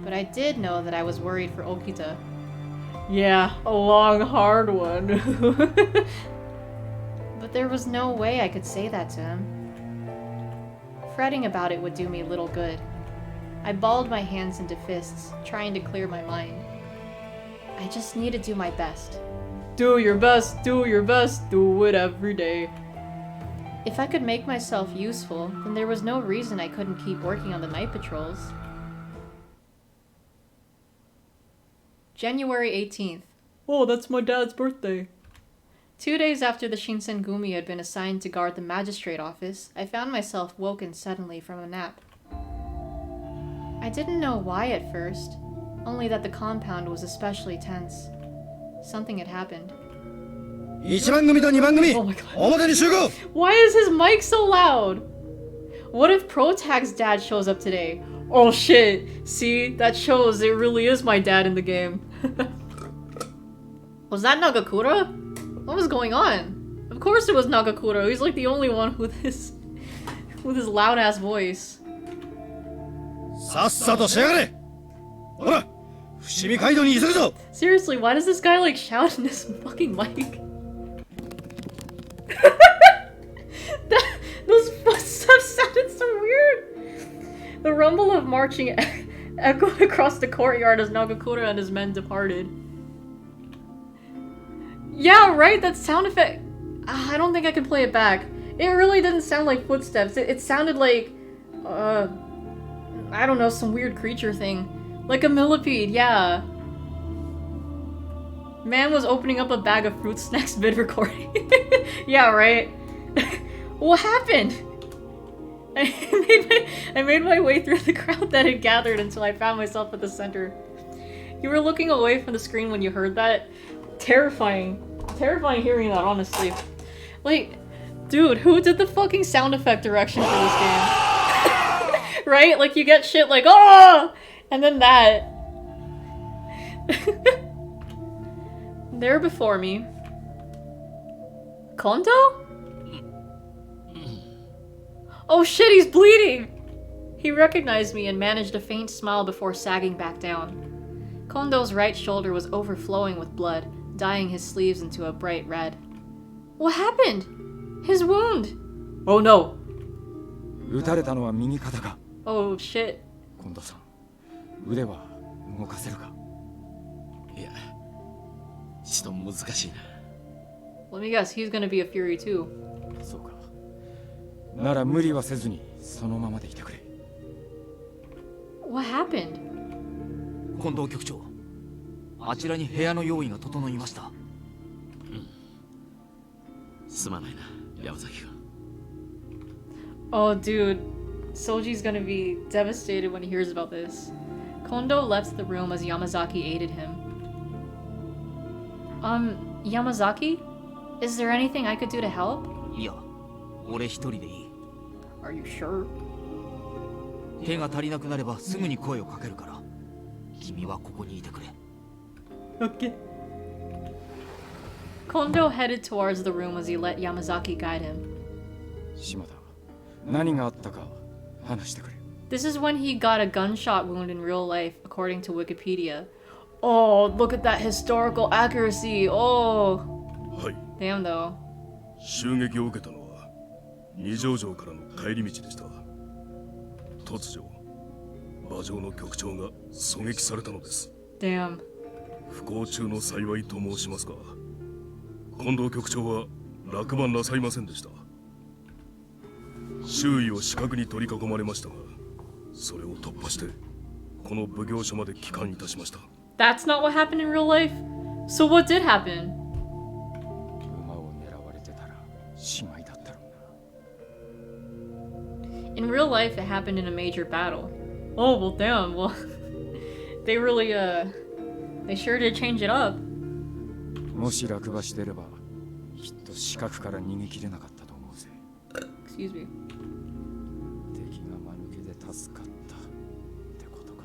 but I did know that I was worried for Okita. Yeah, a long, hard one. But there was no way I could say that to him. Fretting about it would do me little good. I balled my hands into fists, trying to clear my mind. I just need to do my best. Do your best, do your best, do it every day. If I could make myself useful, then there was no reason I couldn't keep working on the night patrols. January 18th. Oh, that's my dad's birthday. 2 days after the Shinsengumi had been assigned to guard the magistrate office, I found myself woken suddenly from a nap. I didn't know why at first, only that the compound was especially tense. Something had happened. 1番組と2番組 Oh my god. 表に集合 Why is his mic so loud? What if Protag's dad shows up today? Oh shit. See, that shows it really is my dad in the game. Was that Nagakura? What was going on? Of course it was Nagakura. He's like the only one with his loud ass voice. さっさとしやがれほら伏見街道に急ぐぞ Seriously, why does this guy like shout in his fucking mic? Those footsteps sounded so weird. The rumble of marching echoed across the courtyard as Nagakura and his men departed. Yeah, right, that sound effect. I don't think I can play it back. It really didn't sound like footsteps. It sounded like, I don't know, some weird creature thing. Like a millipede, yeah. Man was opening up a bag of fruit snacks mid-recording. Yeah, right? What happened? I made my way through the crowd that had gathered until I found myself at the center. You were looking away from the screen when you heard that? Terrifying. Terrifying hearing that, honestly. Like, dude, who did the fucking sound effect direction for this game? Right? Like, you get shit like, oh! And then that. There before me. Kondo? Oh shit, he's bleeding! He recognized me and managed a faint smile before sagging back down. Kondo's right shoulder was overflowing with blood, dyeing his sleeves into a bright red. What happened? His wound! Oh no! 撃たれたのは右肩か Oh shit. 近藤さん腕は動かせるかいやちょっと難しいな Let me guess, he's gonna be a Fury too. そうかなら無理はせずにそのままでいてくれ What happened? 近藤局長、あちらに部屋の用意が整いました。すまないな、山崎君。 Oh, dude. Soji's gonna be devastated when he hears about this. Kondo left the room as Yamazaki aided him. Yamazaki? Is there anything I could do to help? いや、俺一人でいい。 Are you sure? 手が足りなくなればすぐに声をかけるから。君はここにいてくれ。 Okay. Kondo headed towards the room as he let Yamazaki guide him. 島田、何があったか話してくれ。 This is when he got a gunshot wound in real life, according to Wikipedia. Oh, look at that historical accuracy. Oh. はい。 Damn, though. 襲撃を受けたのは二条城からの帰り道でした。突如馬上の局長が狙撃されたのです。 Damn. 不幸中の幸いと申しますか。近藤局長は落馬なさいませんでした。周囲を死角に取り囲まれましたが、それを突破してこの奉行所まで帰還いたしました。 That's not what happened in real life? So what did happen? 馬を狙われてたら死骸だったろうな。 In real life, it happened in a major battle. Oh, well, damn. Well, they really, they sure did change it up. もし落馬してればきっと死角から逃げ切れなかったと思うぜ。 Excuse me. 敵が間抜けで助かったってことか。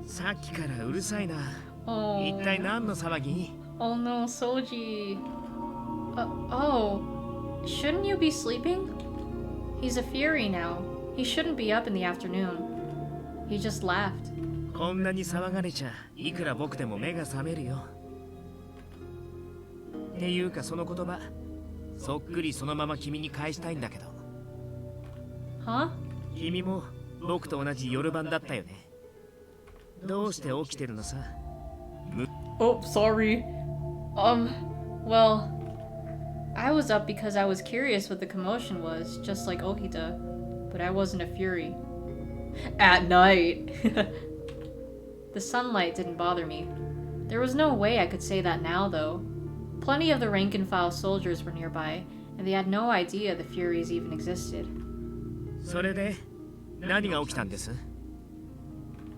さっきからうるさいな。 Oh. 一体何の騒ぎ？ Oh no, Soji. Oh. Shouldn't you be sleeping? He's a fury now. He shouldn't be up in the afternoon. He just laughed. こんなに騒がれちゃいくら僕でも目が覚めるよ。っていうかその言葉、そっくりそのまま君に返したいんだけど。 Huh? 君も僕と同じ夜番だったよね。どうして起きてるのさ？ Oh, sorry. Well, I was up because I was curious what the commotion was, just like Okita, but I wasn't a fury. At night. The sunlight didn't bother me. There was no way I could say that now, though. Plenty of the rank-and-file soldiers were nearby, and they had no idea the Furies even existed. それで何が起きたんです？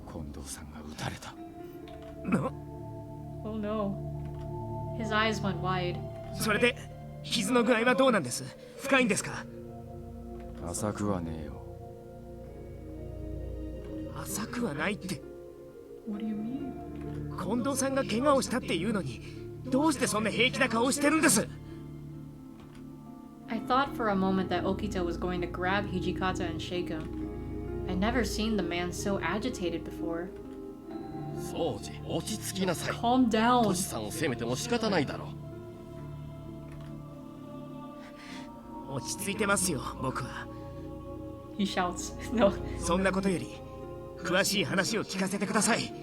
近藤さんが撃たれた。Oh no. His eyes went wide. それで傷の具合はどうなんです？深いんですか？浅くはねえよ。浅くはないって。 What do you mean? 近藤さんが怪我をしたっていうのに、どうしてそんな平気な顔をしてるんです？ I thought for a moment that Okita was going to grab Hijikata and shake him. I'd never seen the man so agitated before. そうじ、落ち着きなさい。 Calm ト down. シさんを責めても仕方ないだろう。落ち着いてますよ、僕は。 He shouts. No. そんなことより、詳しい話を聞かせてください。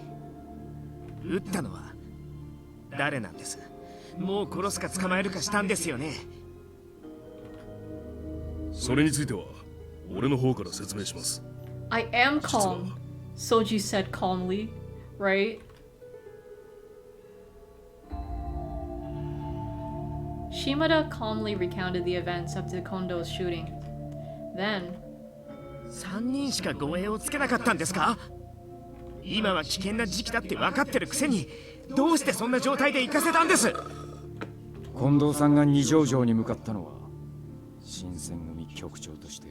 撃ったのは誰なんです？もう殺すか捕まえるかしたんですよね。それについては俺の方から説明します。 I am calm, Soji said calmly, right? Shimada calmly recounted the events up to Kondo's shooting. Then, 3人しか護衛をつけなかったんですか？今は危険な時期だって分かってるくせに、どうしてそんな状態で行かせたんです？近藤さんが二条城に向かったのは新選組局長として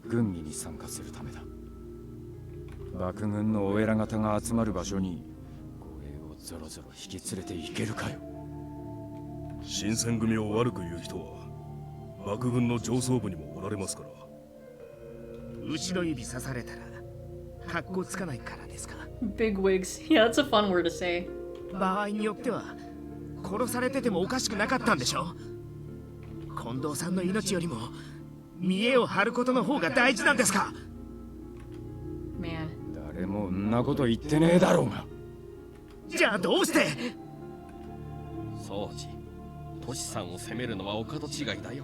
軍議に参加するためだ。幕軍のお偉方が集まる場所に護衛をぞろぞろ引き連れて行けるかよ。新選組を悪く言う人は幕軍の上層部にもおられますから。後ろ指刺されたら格好つかないからですか？ big wigs. Yeah, that's a fun word to say. 場合によっては殺されててもおかしくなかったんでしょ？近藤さんの命よりも見栄を張ることの方が大事なんですか？ Man. 誰もんなこと言ってねえだろうが。じゃあどうして？そうじ、トシさんを責めるのはお門違いだよ。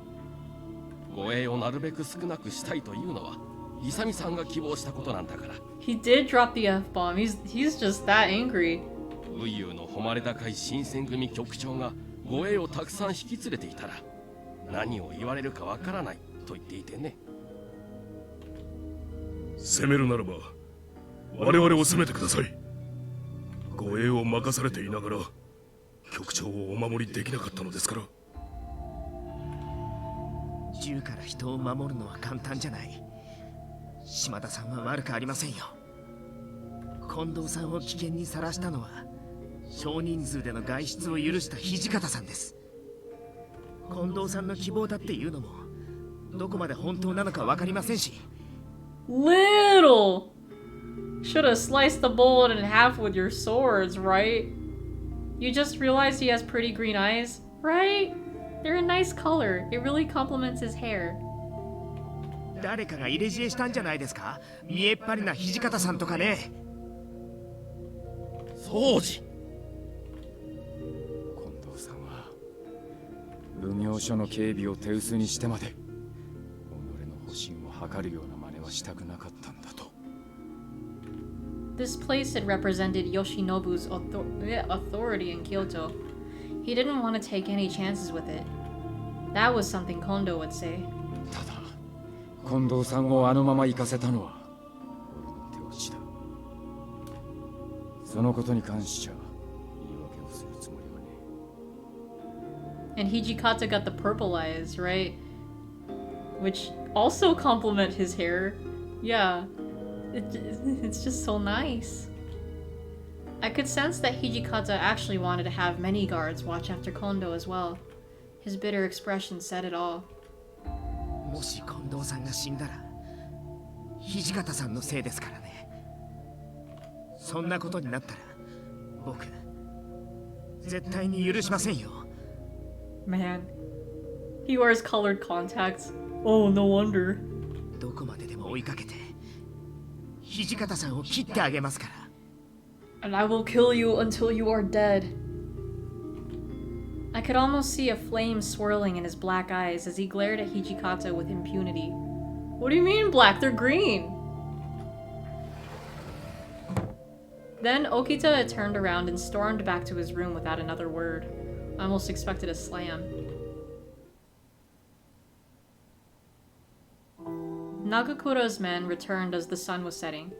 護衛をなるべく少なくしたいというのは勇さんが希望したことなんだから。 He did drop the F-bomb. He's just that angry. ウユの誉れ高い新選組局長が護衛をたくさん引き連れていたら何を言われるかわからないと言っていてね。攻めるならば我々を攻めてください。護衛を任されていながら局長をお守りできなかったのですから。銃から人を守るのは簡単じゃない。島田さんは悪くありませんよ。近藤さんを危険にさらしたのは少人数での外出を許した土方さんです。近藤さんの希望だっていうのもどこまで本当なのか分かりませんし。 Little! Should have sliced the bullet in half with your swords, right? You just realized he has pretty green eyes, right? They're a nice color. It really complements his hair. 誰かが入れ知恵したんじゃないですか。見えっ張りな土方さんとかね。掃除。近藤さんは奉行所の警備を手薄にしてまで己の保身を図るような真似はしたくなかったんだと。This place had represented Yoshinobu's authority in Kyoto. He didn't want to take any chances with it. That was something Kondo would say. ただ近藤さんをあのまま行かせたのは俺の手落ちだ。そのことに関しちゃ言い訳をするつもりはね。 And Hijikata got the purple eyes, right? Which also complement his hair. Yeah. It's just so nice. I could sense that Hijikata actually wanted to have many guards watch after Kondo as well. His bitter expression said it all. もし近藤さんが死んだら土方さんのせいですからね。そんなことになったら僕絶対に許しませんよ。 Man. He wears colored contacts. Oh, no wonder. どこまででも追いかけて土方さんを切ってあげますから。 And I will kill you until you are dead. I could almost see a flame swirling in his black eyes as he glared at Hijikata with impunity. What do you mean black? They're green! Then Okita turned around and stormed back to his room without another word. I almost expected a slam. Nagakura's men returned as the sun was setting.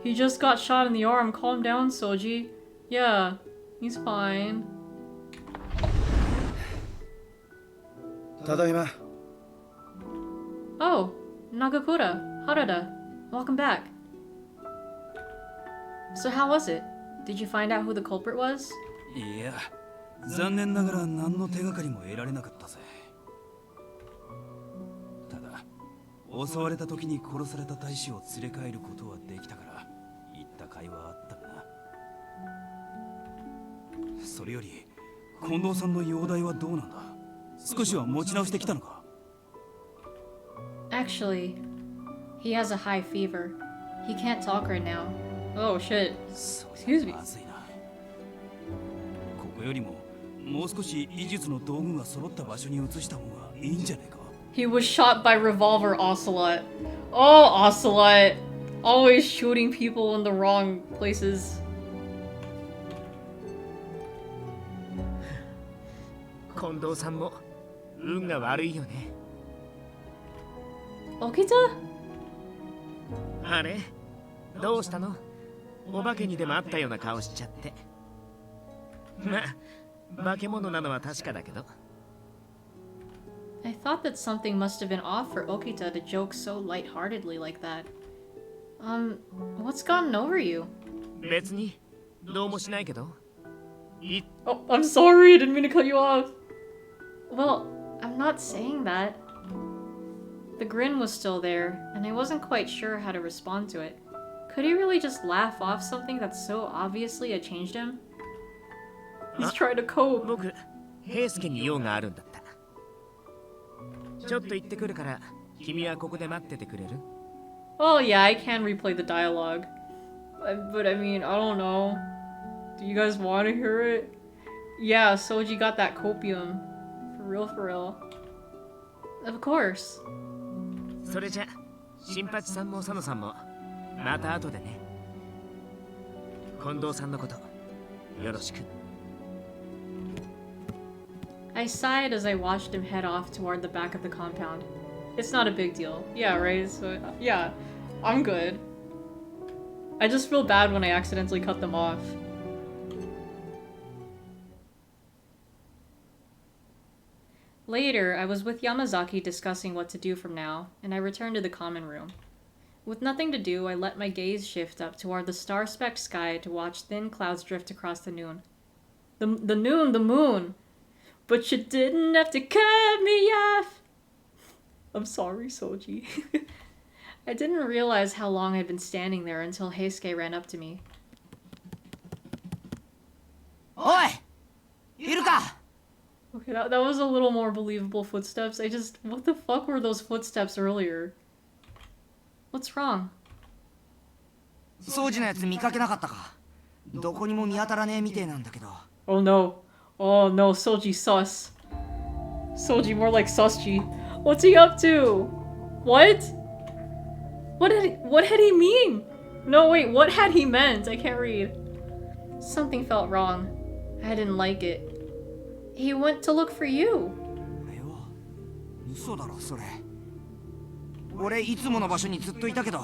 He just got shot in the arm. Calm down, Soji. Yeah, he's fine. ただいま。 Oh, Nagakura, Harada, welcome back. So how was it? Did you find out who the culprit was? いや、残念ながら何の手がかりも得られなかったぜ。ただ、襲われた時に殺された大使を連れ帰ることはできたから、言った甲斐はあったかな。それより、近藤さんの容体はどうなんだ？少しは持ち直してきたのか？ Actually, he has a high fever. He can't talk right now. Oh shit. Excuse me. まずいな。ここよりももう少し医術の道具が揃った場所に移した方がいいんじゃないか？ He was shot by revolver Ocelot. Oh, Ocelot. Always shooting people in the wrong places. 近藤さんも運が悪いよね。 Okita? あれどうしたの？お化けにでもあったような顔しちゃって。ま、化け物なのは確かだけど。 I thought that something must have been off for Okita to joke so lightheartedly like that. What's gotten over you? 別にどうもしないけど。Oh, I'm sorry, I didn't mean to cut you off. Well, I'm not saying that. The grin was still there, and I wasn't quite sure how to respond to it. Could he really just laugh off something that so obviously had changed him? He's trying to cope. 僕、平助に用があるんだった。ちょっと行ってくるから、君はここで待っててくれる？ Oh yeah, I can replay the dialogue. But I mean, I don't know. Do you guys want to hear it? Yeah, Soji got that copium. For real, for real. Of course. それじゃ、新八さんも佐野さんも、また後でね。近藤さんのこと、よろしく。 I sighed as I watched him head off toward the back of the compound. It's not a big deal. Yeah, right? So, yeah, I'm good. I just feel bad when I accidentally cut them off. Later, I was with Yamazaki discussing what to do from now, and I returned to the common room. With nothing to do, I let my gaze shift up toward the star-specked sky to watch thin clouds drift across the moon. The moon! But you didn't have to cut me off! I'm sorry, Soji. I didn't realize how long I'd been standing there until Heisuke ran up to me. おいいるか Okay, that was a little more believable footsteps. What the fuck were those footsteps earlier? What's wrong? 掃除のやつ見かけなかったかどこにも見当たらねえみてえなんだけど Oh no. Oh no, Soji sus. Soji more like Susji. What's he up to? What? What had he mean? No, wait, what had he meant? I can't read. Something felt wrong. I didn't like it. He went to look for you. 嘘だろそれ俺いつもの場所にずっといたけど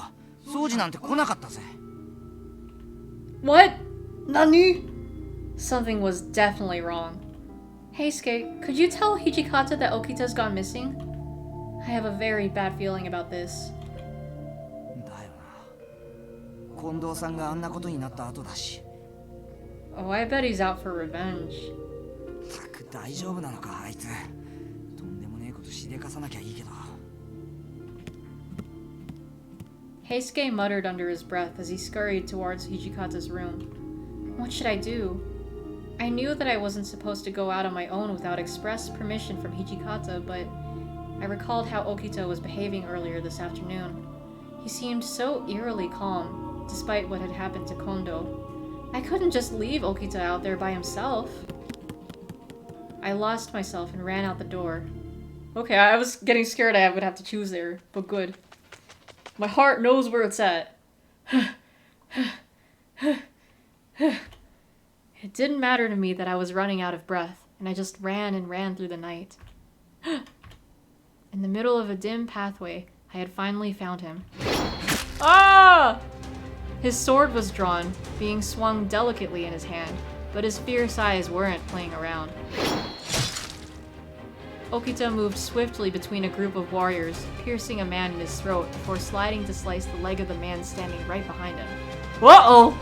掃除なんて来なかったぜ What? Nani? Something was definitely wrong. Heisuke, could you tell Hijikata that Okita's gone missing? I have a very bad feeling about this. だよな近藤さんがあんなことになった後だし Oh, I bet he's out for revenge. たく大丈夫なのかあいつとんでもねえことしでかさなきゃいいけど Heisuke muttered under his breath as he scurried towards Hijikata's room. What should I do? I knew that I wasn't supposed to go out on my own without express permission from Hijikata, but I recalled how Okita was behaving earlier this afternoon. He seemed so eerily calm, despite what had happened to Kondo. I couldn't just leave Okita out there by himself. I lost myself and ran out the door. Okay, I was getting scared I would have to choose there, but good. My heart knows where it's at. It didn't matter to me that I was running out of breath, and I just ran and ran through the night. In the middle of a dim pathway, I had finally found him. Ah! His sword was drawn, being swung delicately in his hand, but his fierce eyes weren't playing around. Okita moved swiftly between a group of warriors, piercing a man in his throat before sliding to slice the leg of the man standing right behind him. Uh-oh!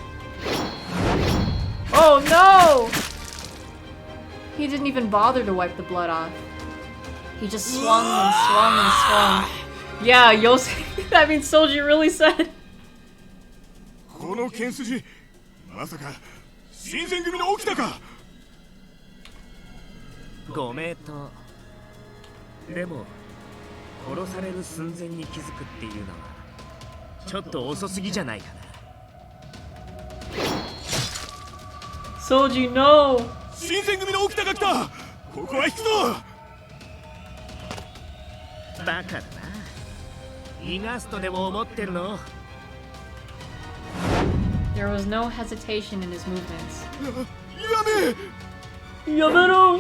Oh no! He didn't even bother to wipe the blood off. He just swung and swung and swung. Yeah, Yosuke, that means Soji really said. この剣筋まさか新選組の起きたかご名答。でも殺される寸前に気づくっていうのはちょっと遅すぎじゃないかな。Soji, no! 新選組の起きたが来たここは引くぞバカだな。逃がすとでも思ってるの There was no hesitation in his movements. やめ Yamero!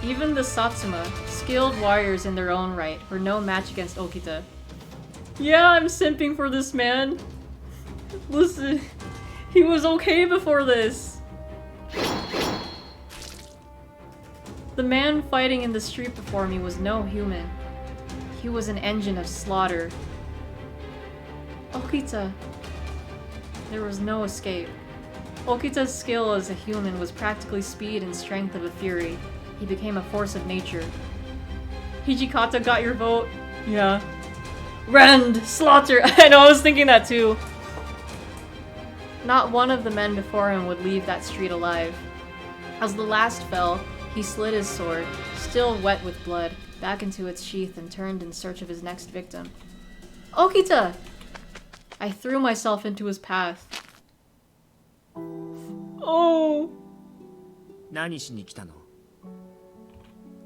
Even the Satsuma, skilled warriors in their own right, were no match against Okita. Yeah, I'm simping for this man. Listen, he was okay before this. The man fighting in the street before me was no human. He was an engine of slaughter. Okita. There was no escape. Okita's skill as a human was practically speed and strength of a fury. He became a force of nature. Hijikata got your vote? Yeah. Rend! Slaughter! I know, I was thinking that too. Not one of the men before him would leave that street alive. As the last fell, he slid his sword, still wet with blood, back into its sheath and turned in search of his next victim. Okita! I threw myself into his path. Oh! 何しに来たの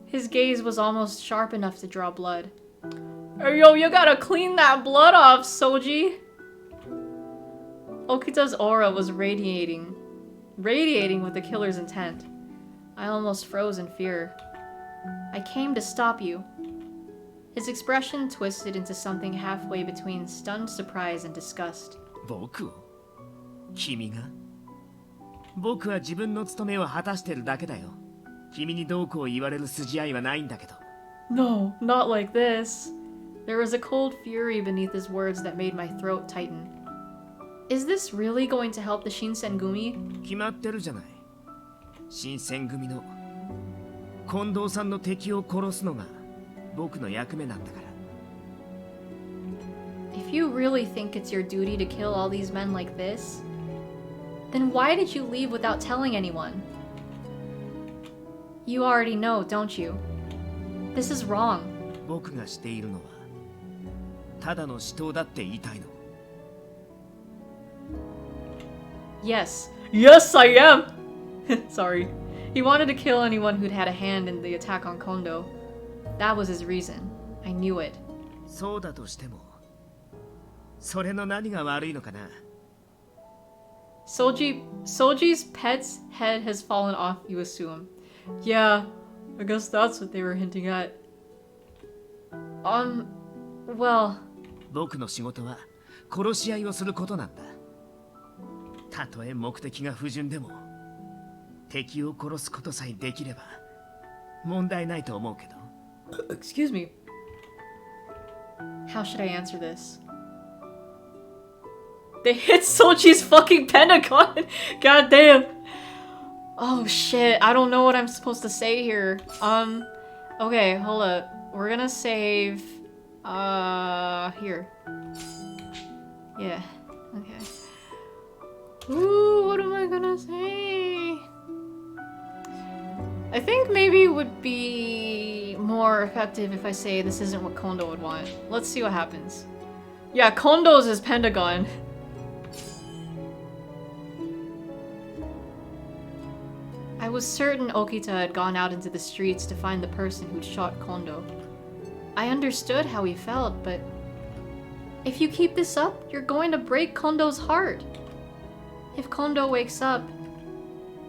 His gaze was almost sharp enough to draw blood. Hey, yo, you gotta clean that blood off, Soji! Okita's aura was radiating with the killer's intent. I almost froze in fear. I came to stop you. His expression twisted into something halfway between stunned surprise and disgust. 僕を君が僕は自分の務めを果たしてるだけだよ。君にどうこう言われる筋合いはないんだけど。No, not like this. There was a cold fury beneath his words that made my throat tighten. Is this really going to help the Shinsengumi? 決まってるじゃない。新選組の近藤さんの敵を殺すのが僕の役目なんだから。If you really think it's your duty to kill all these men like this, then why did you leave without telling anyone? You already know, don't you? This is wrong. 僕がしているのはただの死闘だって言いたいの。Yes. Yes, I am! Sorry. He wanted to kill anyone who'd had a hand in the attack on Kondo. That was his reason. I knew it. そうだとしても、それの何が悪いのかな。Soji's pet's head has fallen off, you assume. Yeah, I guess that's what they were hinting at. Well... 僕の仕事は殺し合いをすることなんだ。たとえ目的が不純でも、敵を殺すことさえできれば問題ないと思うけど。Excuse me. How should I answer this? They hit Soji's fucking pentagon! God damn! Oh shit, I don't know what I'm supposed to say here. Okay, hold up. We're gonna save... here. Yeah, okay. Ooh, what am I gonna say? I think maybe it would be more effective if I say this isn't what Kondo would want. Let's see what happens. Yeah, Kondo's his pentagon. I was certain Okita had gone out into the streets to find the person who'd shot Kondo. I understood how he felt, but if you keep this up, you're going to break Kondo's heart. If Kondo wakes up,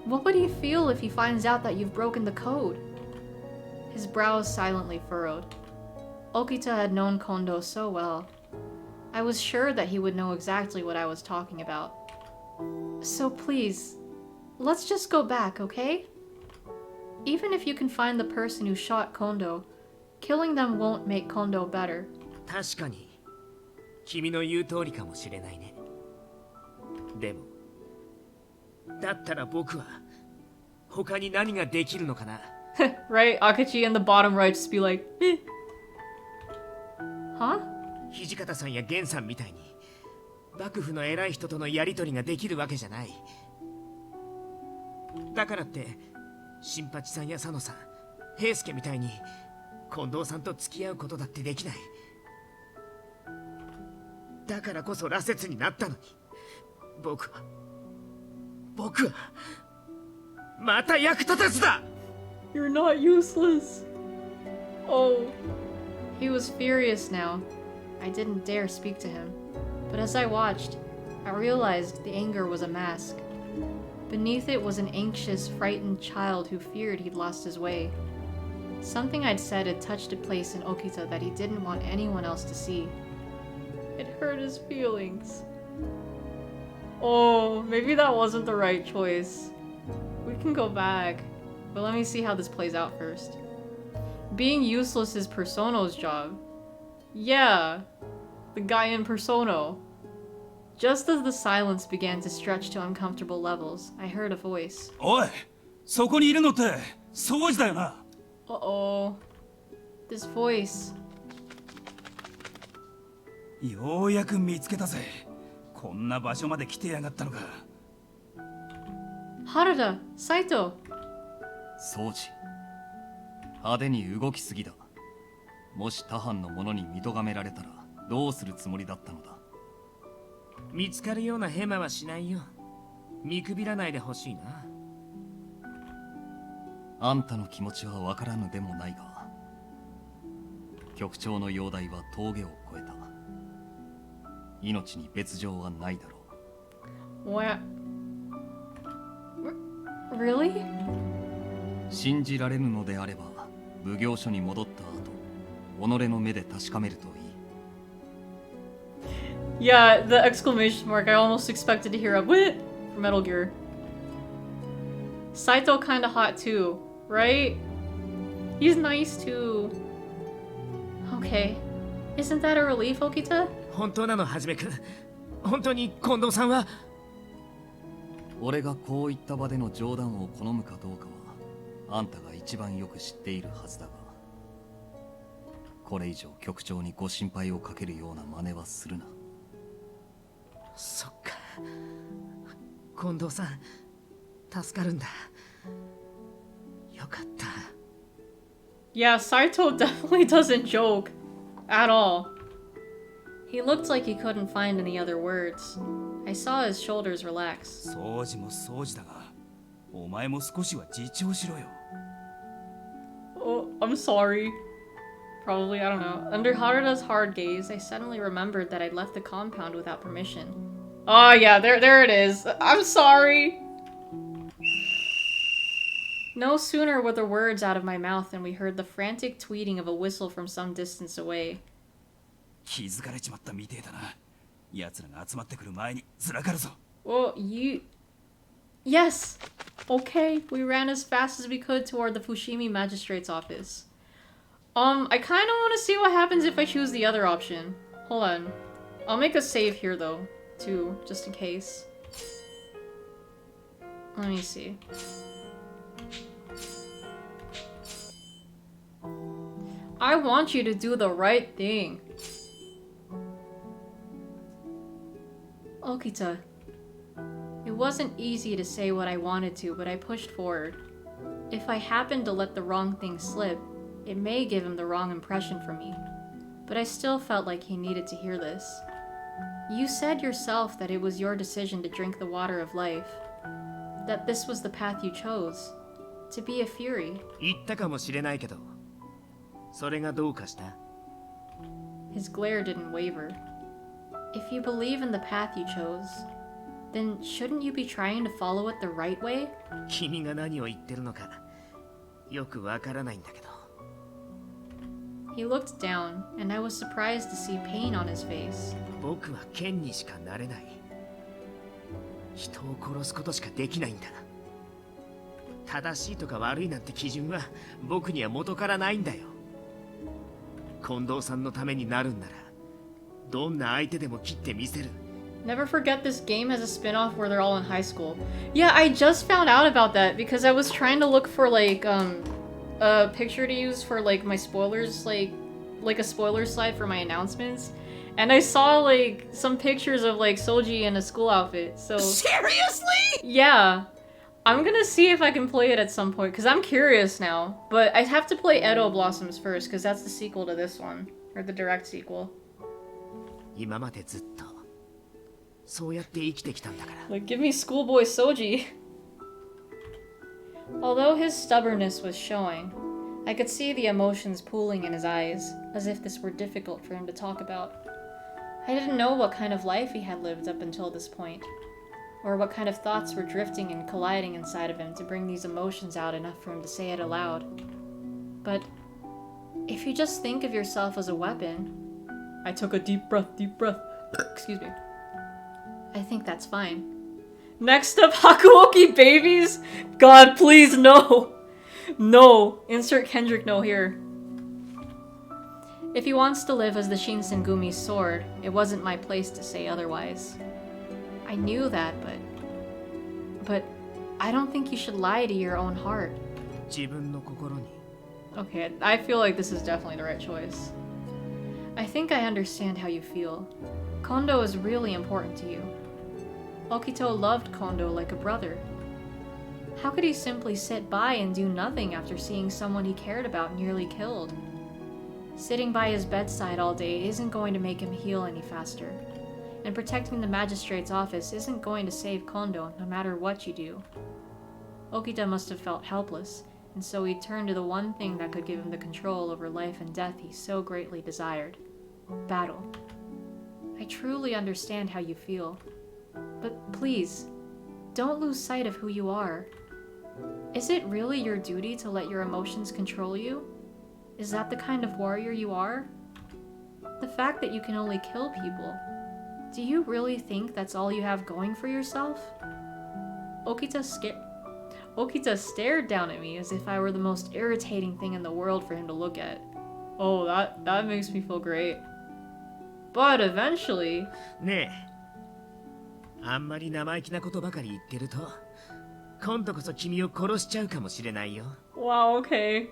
what would he feel if he finds out that you've broken the code? His brows silently furrowed. Okita had known Kondo so well. I was sure that he would know exactly what I was talking about. So please, let's just go back, okay? Even if you can find the person who shot Kondo, killing them won't make Kondo better. 確かに君の言う通りかもしれないね。でもだったら僕は他に何ができるのかな。Right? Akachi in the bottom right just be like, eh. Huh? 土方さんや源さんみたいに幕府の偉い人とのやり取りができるわけじゃない。だからって新八さんや佐野さん、平助みたいに近藤さんと付き合うことだってできない。だからこそ羅刹になったのに、僕はまた役立たずだ。 You're not useless. Oh. He was furious now. I didn't dare speak to him. But as I watched, I realized the anger was a mask. Beneath it was an anxious, frightened child who feared he'd lost his way. Something I'd said had touched a place in Okita that he didn't want anyone else to see. It hurt his feelings. Oh, maybe that wasn't the right choice. We can go back, but let me see how this plays out first. Being useless is Persono's job. Yeah, the guy in Persono. Just as the silence began to stretch to uncomfortable levels, I heard a voice. おい、そこにいるのって掃除だよな。Uh-oh. This voice. ようやく見つけたぜ。こんな場所まで来てやがったのか。Harada, Saito. 掃除派手に動きすぎだ。もし他藩の者に見とがめられたらどうするつもりだったのだ。見つかるようなヘマはしないよ。見くびらないでほしいな。あんたの気持ちはわからぬでもないが、局長の容体は峠を越えた。命に別状はないだろう。What? Really? 信じられぬのであれば奉行所に戻った後己の目で確かめるといい。 Yeah, the exclamation mark. I almost expected to hear a "what" from Metal Gear. Saito kinda hot too, right? He's nice too. Okay. Isn't that a relief, Okita? 本当なのはじめくん。本当に近藤さんは。俺がこういった場での冗談を好むかどうかはあんたが一番よく知っているはずだが、これ以上局長にご心配をかけるような真似はするな。そっか。近藤さん、助かるんだ。よかった。Yeah, Saito definitely doesn't joke. At all. He looked like he couldn't find any other words. I saw his shoulders relax. 掃除も掃除だが、お前も少しは自重しろよ。Oh, I'm sorry. Probably, I don't know. Under Haruda's hard gaze, I suddenly remembered that I'd left the compound without permission. Oh yeah, there it is. I'm sorry. No sooner were the words out of my mouth than we heard the frantic tweeting of a whistle from some distance away. 気づかれちまったみてえだな。奴らが集まってくる前にずらかるぞ。Oh, you... Yes! Okay, we ran as fast as we could toward the Fushimi Magistrate's office. I kind of want to see what happens if I choose the other option. Hold on. I'll make a save here, though, too, just in case. Let me see. I want you to do the right thing. Okita. It wasn't easy to say what I wanted to, but I pushed forward. If I happened to let the wrong thing slip, it may give him the wrong impression for me. But I still felt like he needed to hear this. You said yourself that it was your decision to drink the water of life. That this was the path you chose. To be a fury. 言ったかもしれないけど、それがどうかした？ His glare didn't waver. If you believe in the path you chose, then shouldn't you be trying to follow it the right way? 君が何を言ってるのかよくわからないんだけど。He looked down, and I was surprised to see pain on his face. 僕は剣にしかなれない。人を殺すことしかできないんだ。正しいとか悪いなんて基準は僕には元からないんだよ。近藤さんのためになるんなら、どんな相手でも切ってみせる。Never forget this game has a spin-off where they're all in high school. Yeah, I just found out about that because I was trying to look for like a picture to use for like my spoilers, like a spoiler slide for my announcements. And I saw like some pictures of like Soji in a school outfit. So Seriously? yeah. I'm gonna see if I can play it at some point, because I'm curious now. But I have to play Edo Blossoms first, because that's the sequel to this one. Or the direct sequel. 今までずっとそうやって生きてきたんだから。 Like, give me schoolboy Soji. Although his stubbornness was showing, I could see the emotions pooling in his eyes, as if this were difficult for him to talk about. I didn't know what kind of life he had lived up until this point, or what kind of thoughts were drifting and colliding inside of him to bring these emotions out enough for him to say it aloud. But if you just think of yourself as a weapon... I took a deep breath. Excuse me. I think that's fine. Next up, Hakuoki babies? God, please, no! No! Insert Kendrick no here. If he wants to live as the Shinsengumi's sword, it wasn't my place to say otherwise. I knew that, but I don't think you should lie to your own heart. 自分の心に。 Okay, I feel like this is definitely the right choice. I think I understand how you feel. Kondo is really important to you. Okito loved Kondo like a brother. How could he simply sit by and do nothing after seeing someone he cared about nearly killed? Sitting by his bedside all day isn't going to make him heal any faster. And protecting the magistrate's office isn't going to save Kondo no matter what you do. Okita must have felt helpless, and so he turned to the one thing that could give him the control over life and death he so greatly desired. Battle. I truly understand how you feel. But please, don't lose sight of who you are. Is it really your duty to let your emotions control you? Is that the kind of warrior you are? The fact that you can only kill people, do you really think that's all you have going for yourself? Okita stared down at me as if I were the most irritating thing in the world for him to look at. Oh, that makes me feel great. But eventually... ねえ、あんまり生意気なことばかり言ってると、今度こそ君を殺しちゃうかもしれないよ。Wow, okay.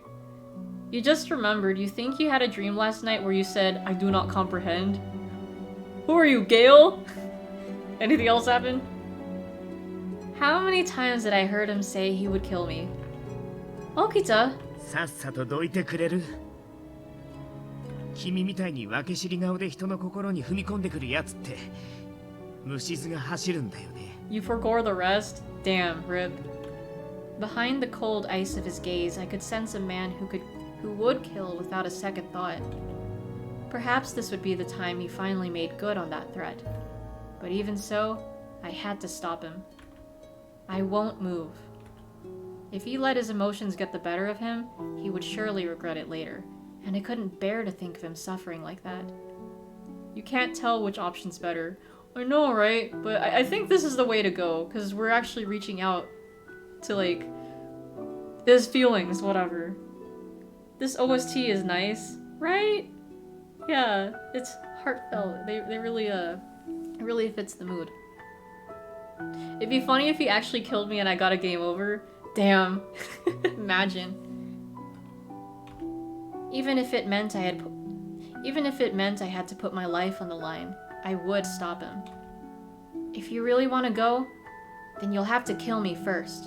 You just remembered, you think you had a dream last night where you said, I do not comprehend? Who are you, Gale? Anything else happen? How many times did I heard him say he would kill me? Okita? さっさとどいてくれる？君みたいに分け知り顔で人の心に踏み込んでくるやつって虫唾が走るんだよね。You forgore the rest? Damn, Rib. Behind the cold ice of his gaze, I could sense a man who would kill without a second thought. Perhaps this would be the time he finally made good on that threat. But even so, I had to stop him. I won't move. If he let his emotions get the better of him, he would surely regret it later, and I couldn't bear to think of him suffering like that. You can't tell which option's better. I know, right? But I think this is the way to go, because we're actually reaching out to, like, his feelings, whatever. This OST is nice, right? Yeah, it's heartfelt. They really, it really fits the mood. It'd be funny if he actually killed me and I got a game over. Damn. Imagine. Even if it meant I had to put my life on the line, I would stop him. If you really want to go, then you'll have to kill me first.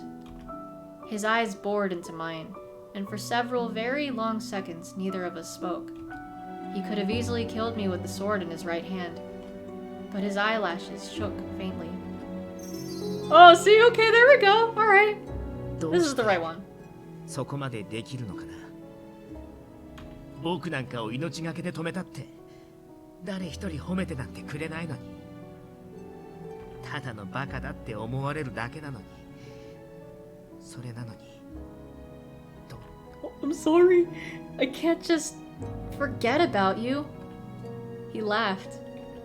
His eyes bored into mine, and for several very long seconds neither of us spoke. He could have easily killed me with the sword in his right hand, but his eyelashes shook faintly. Oh, see? Okay, there we go. Alright. This is the right one. そこまでできるのかな。僕なんかを命がけで止めたって誰一人褒めてなんてくれないのに、ただのバカだって思われるだけなのに、それなのにと。 I'm sorry. I can't just forget about you. He laughed.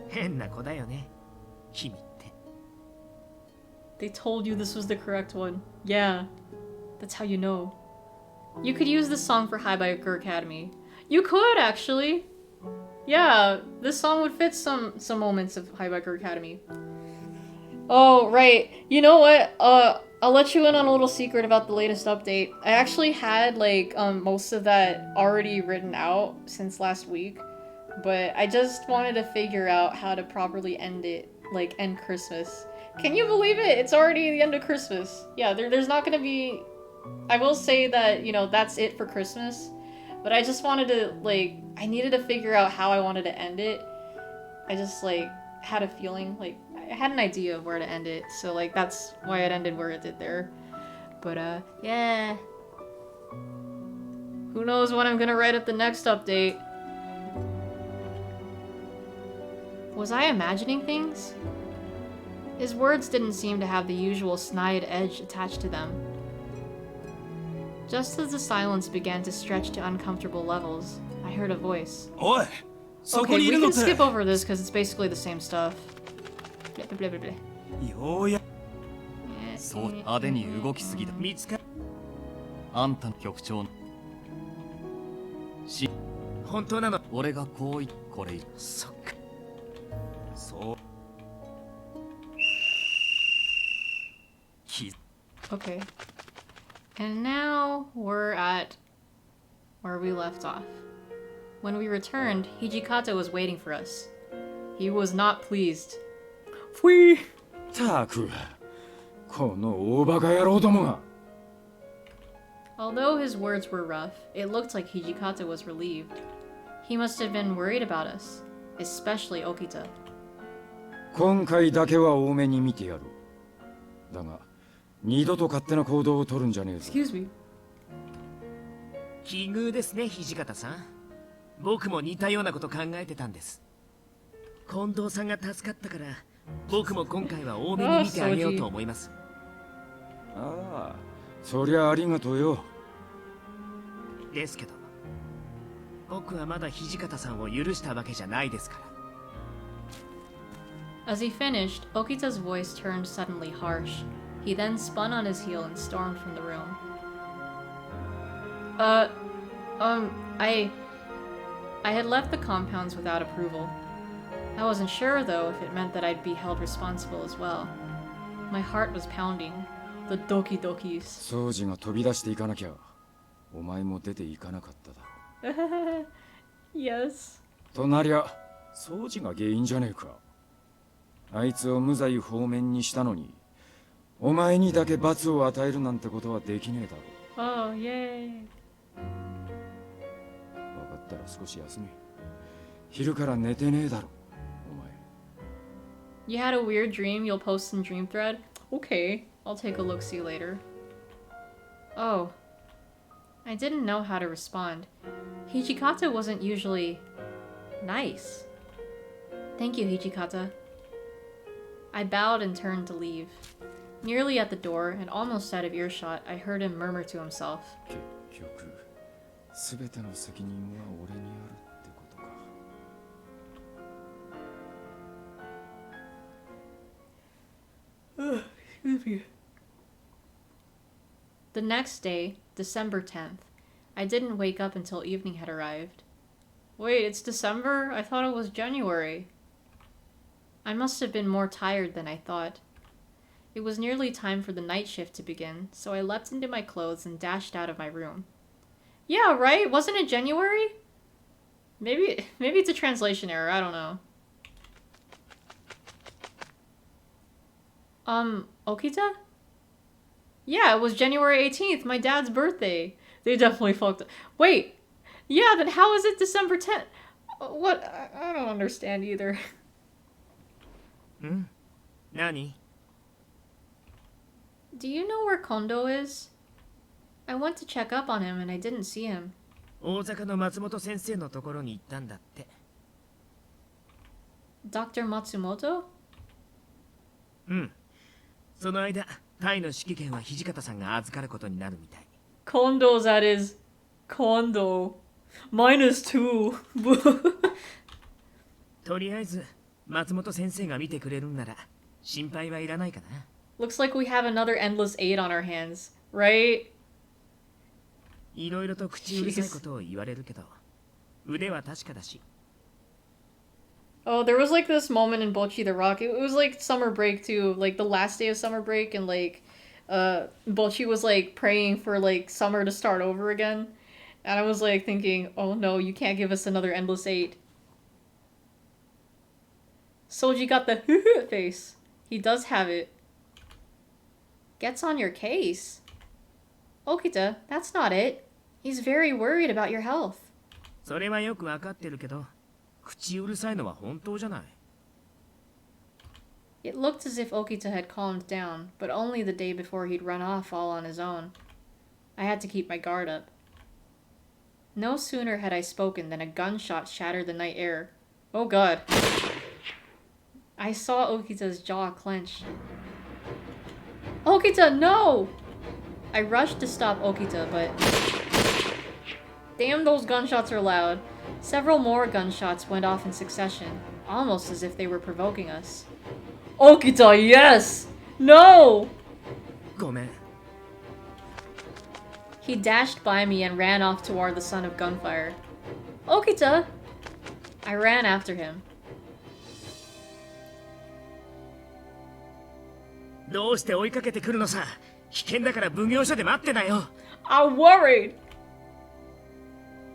変な子だよね、君って。 They told you this was the correct one. Yeah, that's how you know. You could use this song for Highbiker Academy. You could, actually. Yeah, this song would fit some moments of Highbiker Academy. Oh, right. You know what? I'll let you in on a little secret about the latest update. I actually had, like, most of that already written out since last week. But I just wanted to figure out how to properly end it, like, end Christmas. Can you believe it? It's already the end of Christmas. Yeah, there's not gonna be... I will say that, you know, that's it for Christmas. But I just wanted to, like... I needed to figure out how I wanted to end it. I just, like, had a feeling, like... I had an idea of where to end it. So, like, that's why it ended where it did there. But, yeah. Who knows when I'm gonna write up the next update. Was I imagining things? His words didn't seem to have the usual snide edge attached to them. Just as the silence began to stretch to uncomfortable levels, I heard a voice. Oi! Okay, we can skip over this because it's basically the same stuff. Blah, blah, blah, blah, blah. そう、派手に動きすぎだ。見つかあんたの局長。本当なの？俺がこう言っこれ言っ。そっか。そう。Okay. And now we're at where we left off. When we returned, Hijikata was waiting for us. He was not pleased. Fui! たく、この大バカ野郎どもが。 Although his words were rough, it looked like Hijikata was relieved. He must have been worried about us, especially Okita. 今回だけは多めに見てやろう。だが、二度と勝手な行動を取るんじゃねえぞ。Excuse me. 奇遇ですね、土方さん。僕も似たようなこと考えてたんです。近藤さんが助かったから僕も今回は多めに見てあげようと思います。ああ、そりゃありがとうよ。ですけど、僕はまだ土方さんを許したわけじゃないですから。As he finished, Okita's voice turned suddenly harsh. He then spun on his heel and stormed from the room. I had left the compounds without approval. I wasn't sure, though, if it meant that I'd be held responsible as well. My heart was pounding. The doki dokis. 掃除が飛び出していかなきゃ、お前も出ていかなかっただ。Yes. となりゃ、掃除が原因じゃねえか。あいつを無罪放免にしたのに、お前にだけ罰を与えるなんてことはできねえだろう。Oh, yay. 分かったら少し休め。昼から寝てねえだろ、お前。You had a weird dream you'll post in Dream Thread? Okay, I'll take a look-see later. Oh. I didn't know how to respond. Hijikata wasn't usually nice. Thank you, Hijikata. I bowed and turned to leave. Nearly at the door and almost out of earshot, I heard him murmur to himself. 結局、すべての責任は俺にあるってことか。Excuse me. The next day, December 10th, I didn't wake up until evening had arrived. Wait, it's December? I thought it was January. I must have been more tired than I thought. It was nearly time for the night shift to begin, so I leapt into my clothes and dashed out of my room. Yeah, right? Wasn't it January? Maybe it's a translation error, I don't know. Okita? Yeah, it was January 18th, my dad's birthday. They definitely fucked up. Wait! Yeah, then how is it December 10th? What? I don't understand either. Nani? Do you know where Kondo is? I went to check up on him and I didn't see him. 大阪の松本先生のところに行ったんだって。Dr. Matsumoto? うん。その間、タイの指揮権は土方さんが預かることになるみたい。Kondo's at his condo. -2. とりあえず、松本先生が見てくれるんなら、心配はいらないかな。Looks like we have another endless 8 on our hands, right? いろいろと口うるさいことを言われるけど、腕は確かだし。Oh, there was like this moment in Bocchi the Rock. It was like summer break too, like the last day of summer break, and like Bocchi was like praying for like summer to start over again. And I was like thinking, oh no, you can't give us another endless 8. Soji got the face. He does have it. Gets on your case. Okita, that's not it. He's very worried about your health. それはよくわかってるけど、口うるさいのは本当じゃない。It looked as if Okita had calmed down, but only the day before he'd run off all on his own. I had to keep my guard up. No sooner had I spoken than a gunshot shattered the night air. Oh god. I saw Okita's jaw clench. Okita, no! I rushed to stop Okita, but... Damn, those gunshots are loud. Several more gunshots went off in succession, almost as if they were provoking us. Okita, yes! No! ごめん。He dashed by me and ran off toward the son of gunfire. Okita! I ran after him. どうして追いかけてくるのさ。危険だから奉行所で待ってなよ。I'm worried!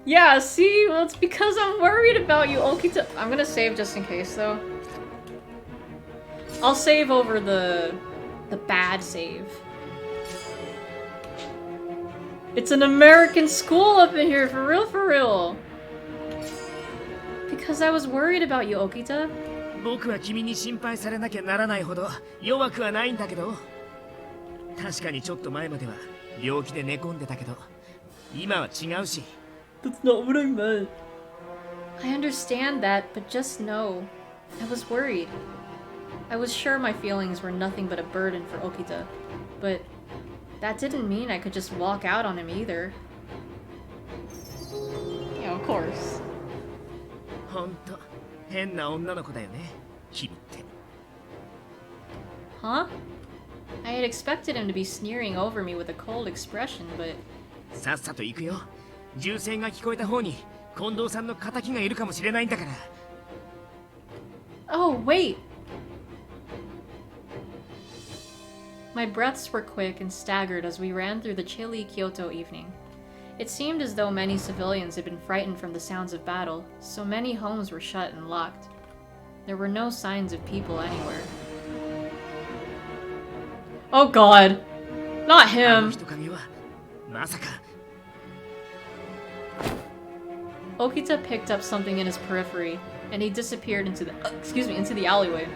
Yeah, see? Well, it's because I'm worried about you, Okita. I'm gonna save just in case, though. I'll save over the bad save. It's an American school up in here, for real, for real. Because I was worried about you, Okita. 僕は君に心配されなきゃならないほど弱くはないんだけど。確かにちょっと前までは病気で寝込んでたけど、今は違うし。That's not what I meant. I understand that, but just know, I was worried. I was sure my feelings were nothing but a burden for Okita, but that didn't mean I could just walk out on him either. Yeah, of course. ほんと変な女の子だよね、君って。 Huh? I had expected him to be sneering over me with a cold expression, but... さっさと行くよ。銃声が聞こえた方に近藤さんの仇がいるかもしれないんだから。 Oh, wait! My breaths were quick and staggered as we ran through the chilly Kyoto evening. It seemed as though many civilians had been frightened from the sounds of battle, so many homes were shut and locked. There were no signs of people anywhere. Oh god! Not あの him! 人影はまさか。 Okita picked up something in his periphery, and he disappeared into the into the alleyway.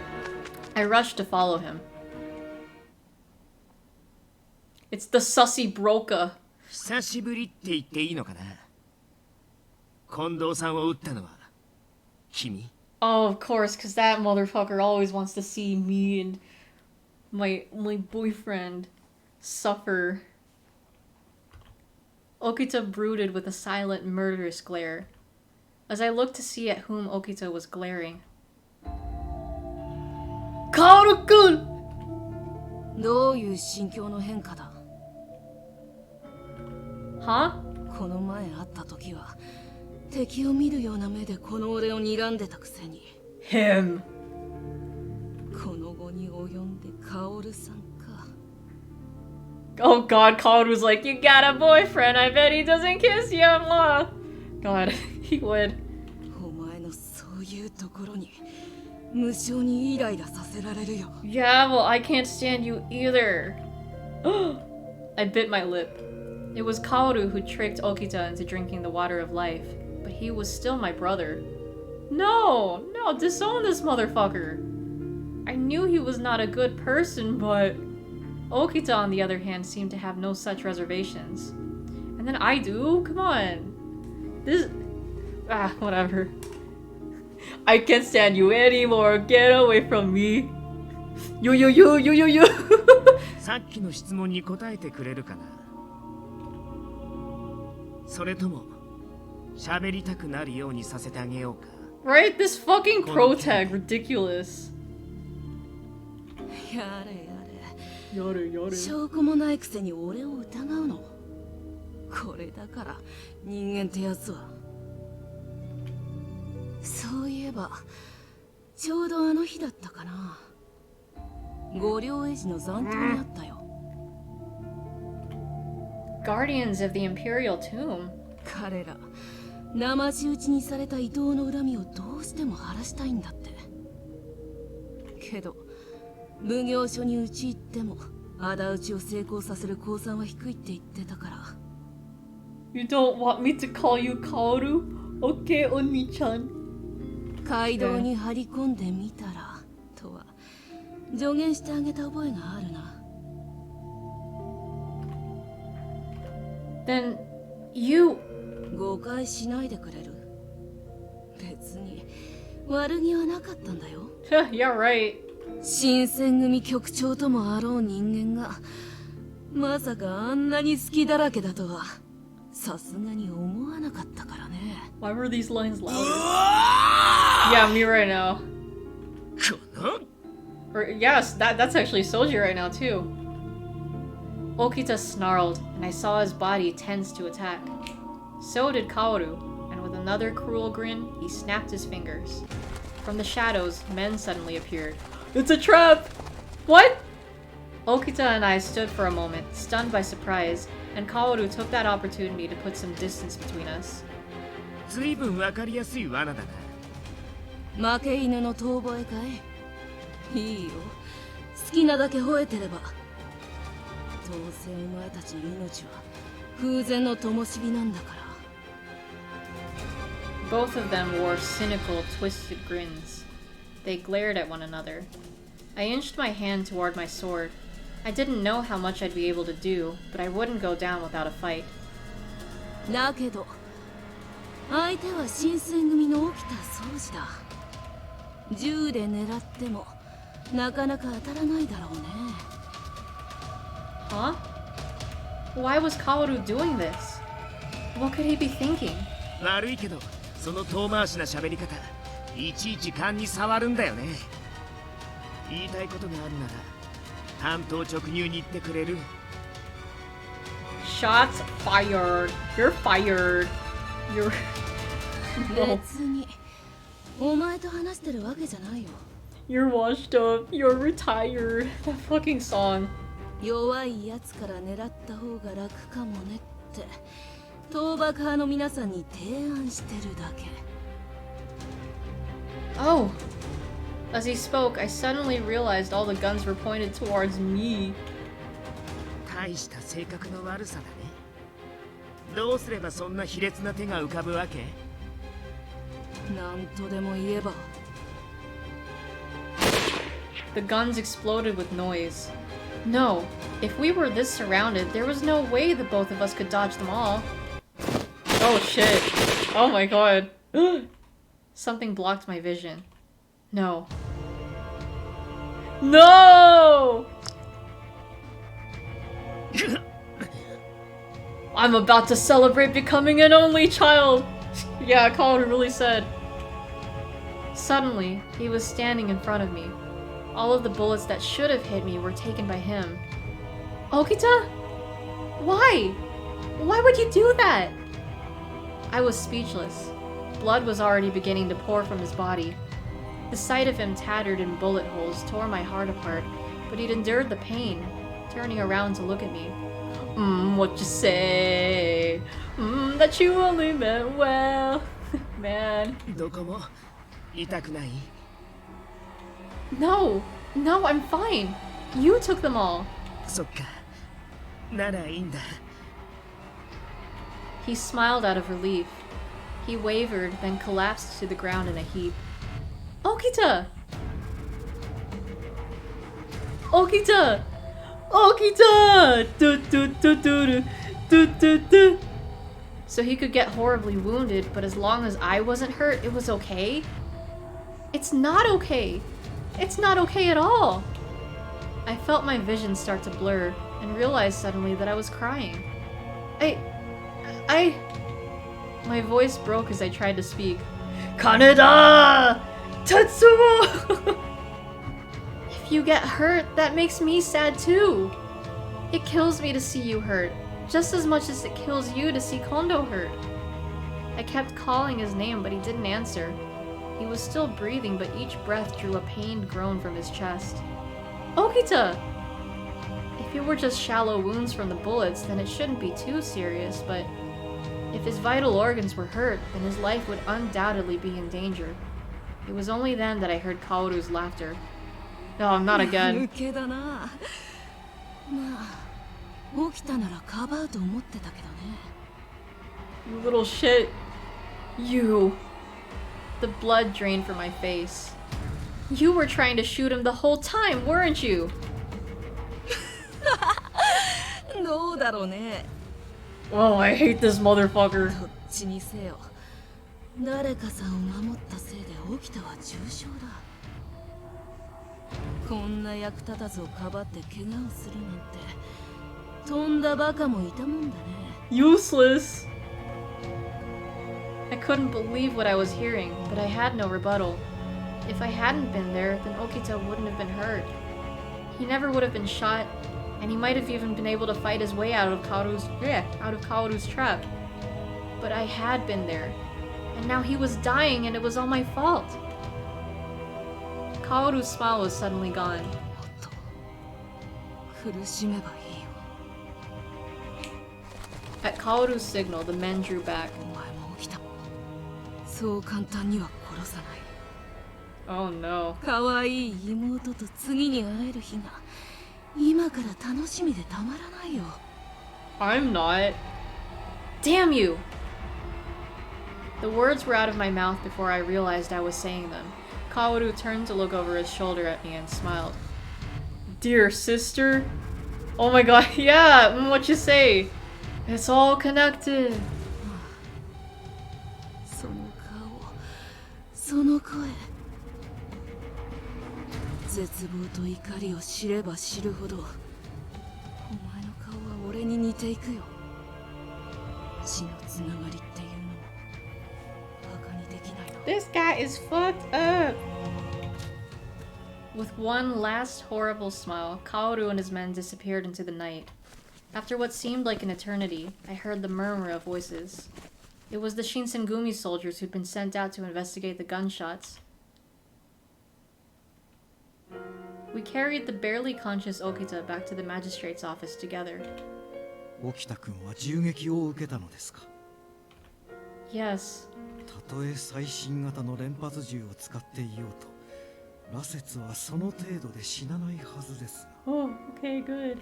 I rushed to follow him. It's the sussy broker. 久しぶりって言っていいのかな。近藤さんを撃ったのは君？ Oh, of course, because that motherfucker always wants to see me and my boyfriend suffer. Okita brooded with a silent, murderous glare. As I looked to see at whom Okita was glaring. Kaoru-kun! どういう心境の変化だ？ Huh? この前会った時は敵を見るような目でこの俺を睨んでたくせに。 Him. この後に及んで薫さんか。 Oh god, Kaoru's like, you got a boyfriend, I bet he doesn't kiss you, blah. God, he would. お前のそういうところに無性にイライラさせられるよ。 Yeah, well, I can't stand you either. I bit my lip. It was Kaoru who tricked Okita into drinking the water of life, but he was still my brother. No, disown this motherfucker. I knew he was not a good person, but Okita, on the other hand, seemed to have no such reservations. And then I do? Come on. This... whatever. I can't stand you anymore. Get away from me. You. さっきの質問に答えてくれるかな。それとも喋りたくなるようにさせてあげようか。 Right? This fucking pro tag, ridiculous. やれやれ。証拠もないくせに俺を疑うの。これだから人間ってやつは。そういえばちょうどあの日だったかな。五両エジの残党にあったよ。 Guardians of the Imperial Tomb. 彼ら生地打ちにされた伊藤の恨みをどうしても晴らしたいんだって。けど奉行所に打ち入っても仇討ちを成功させる公算は低いって言ってたから。 You don't want me to call you Kaoru? Okay, Oni-chan. 街道に張り込んでみたらとは助言してあげた覚えがあるな。 Then you... 誤解しないでくれる。別に悪気はなかったんだよ。Yeah, right. 新選組局長ともあろう人間がまさかあんなに好きだらけだとはさすがに思わなかったからね。 Why were these lines louder? Yeah, me right now. この Or yes, that's actually Soji right now too. Okita snarled, and I saw his body tense to attack. So did Kaoru, and with another cruel grin, he snapped his fingers. From the shadows, men suddenly appeared. It's a trap! What? Okita and I stood for a moment, stunned by surprise, and Kaoru took that opportunity to put some distance between us. ずいぶんわかりやすい罠だな。負け犬の遠吠えかい？いいよ。好きなだけ吠えてれば。どうせお前たちの命は風前の灯火なんだから。 Both of them wore cynical, twisted grins. They glared at one another. I inched my hand toward my sword. I didn't know how much I'd be able to do, but I wouldn't go down without a fight. だけど相手は新選組の起きた掃除だ。銃で狙ってもなかなか当たらないだろうね。 Huh? Why was Kaoru doing this? What could he be thinking? 悪いけどその遠回しな喋り方いちいち勘に触るんだよね。言いたいことがあるなら単刀直入に言ってくれる？ Shots fired. You're fired. You're... No. 別にお前と話してるわけじゃないよ。 You're washed up. You're retired. That fucking song. 弱いやつから狙った方が楽かもねって倒幕派の皆さんに提案してるだけ。 Oh. As he spoke, I suddenly realized all the guns were pointed towards me. 大した性格の悪さだね。どうすればそんな卑劣な手が浮かぶわけ？なんとでも言えば。 The guns exploded with noise. No, if we were this surrounded, there was no way the both of us could dodge them all. Oh shit. Oh my god. Something blocked my vision. No. No! I'm about to celebrate becoming an only child! Yeah, Colin really said. Suddenly, he was standing in front of me. All of the bullets that should have hit me were taken by him. Okita? Why? Why would you do that? I was speechless. Blood was already beginning to pour from his body. The sight of him tattered in bullet holes tore my heart apart, but he'd endured the pain, turning around to look at me. What you say? That you only meant well. Man. どこも痛くない？ No, no, I'm fine. You took them all. そっか。ならいいんだ。 He smiled out of relief. He wavered, then collapsed to the ground in a heap. Okita! Okita! Okita! Do, do, do, do, do, do, do. So he could get horribly wounded, but as long as I wasn't hurt, it was okay? It's not okay! It's not okay at all! I felt my vision start to blur, and realized suddenly that I was crying. My voice broke as I tried to speak. Kaneda! Tetsuo! If you get hurt, that makes me sad too. It kills me to see you hurt, just as much as it kills you to see Kondo hurt. I kept calling his name, but he didn't answer. He was still breathing, but each breath drew a pained groan from his chest. Okita! If it were just shallow wounds from the bullets, then it shouldn't be too serious, but if his vital organs were hurt, then his life would undoubtedly be in danger. It was only then that I heard Kaoru's laughter. No, not again. 抜けだな。まあ、起きたならかばうと思ってたけどね。 You little shit. You. The blood drained from my face. You were trying to shoot him the whole time, weren't you? どうだろうね。 Oh, I hate this motherfucker. どっちにせよ。誰かさんを守ったせいで起きたは重傷だ。こんな役立たずをかばって怪我をするなんて、とんだバカもいたもんだね。Useless. I couldn't believe what I was hearing, but I had no rebuttal. If I hadn't been there, then Okita wouldn't have been hurt. He never would have been shot, and he might have even been able to fight his way out of Kaoru's trap. But I had been there, and now he was dying, and it was all my fault. Kaoru's smile was suddenly gone. 苦しめばいいよ。 At Kaoru's signal, the men drew back. お前も起きた。そう簡単には殺さない。 Oh no. 可愛い妹と次に会える日が今から楽しみでたまらないよ。 I'm not. Damn you! The words were out of my mouth before I realized I was saying them. Kaoru turned to look over his shoulder at me and smiled. Dear sister? Oh my god, yeah, what you say? It's all connected. その顔、その声。絶望と怒りを知れば知るほどお前の顔は俺に似ていくよ。血のつながりっていうのもバカにできないの。 This guy is fucked up! With one last horrible smile, Kaoru and his men disappeared into the night. After what seemed like an eternity, I heard the murmur of voices. It was the Shinsengumi soldiers who'd been sent out to investigate the gunshots. We carried the barely conscious Okita back to the magistrate's office together. 沖田君は銃撃を受けたのですか？ Yes. たとえ最新型の連発銃を使っていようと、羅刹はその程度で死なないはずですが。 Oh, okay, good.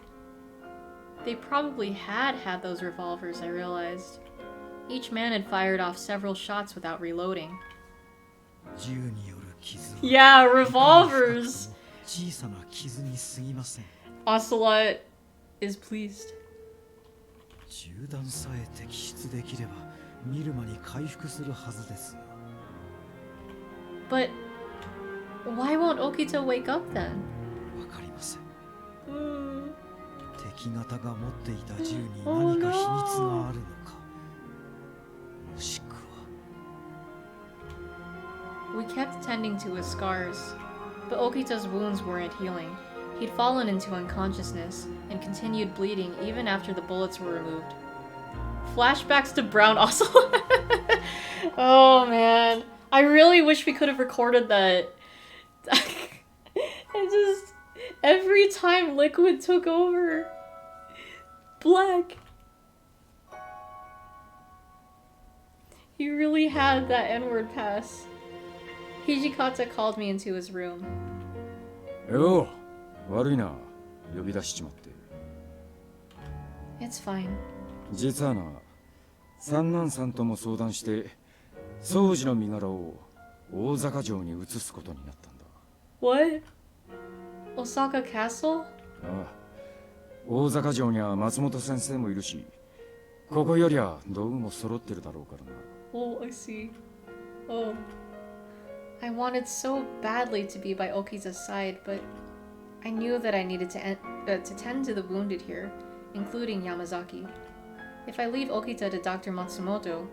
They probably had those revolvers, I realized. Each man had fired off several shots without reloading. 銃による傷は Yeah, revolvers! 小さな傷に過ぎません。 Ocelot is pleased. 銃弾さえ摘出できれば見る間に回復するはずですが。 But why won't Okita wake up then? わかりません。敵方が持っていた銃に何か秘密があるのか、もしくは。 We kept tending to his scars, but Okita's wounds weren't healing. He'd fallen into unconsciousness and continued bleeding even after the bullets were removed. Flashbacks to Brown Ocelot. Oh man, I really wish we could have recorded that. I just every time Liquid took over, Black. He really had that N-word pass. Hijikata called me into his room. よう、悪いな、呼び出しちまって。 It's fine. 実はな、三男さんとも相談して、宗司の身柄を大坂城に移すことになったんだ。 What? Osaka Castle? ああ、大坂城には松本先生もいるし、ここよりは道具も揃ってるだろうからな。 Oh, I see. Oh. I wanted so badly to be by Okita's side, but I knew that I needed to tend to the wounded here, including Yamazaki. If I leave Okita to Dr. Matsumoto,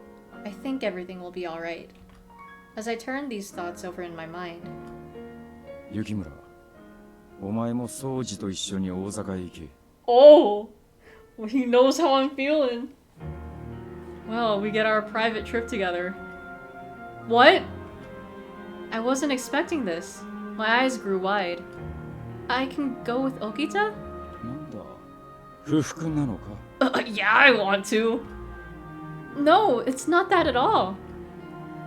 I think everything will be alright. As I turned these thoughts over in my mind... 雪村、お前も宗司と一緒に大坂へ行け。 Oh! Well, he knows how I'm feeling. Well, we get our private trip together. What? I wasn't expecting this. My eyes grew wide. I can go with Okita? なんだ、不服なのか? Yeah, I want to. No, it's not that at all.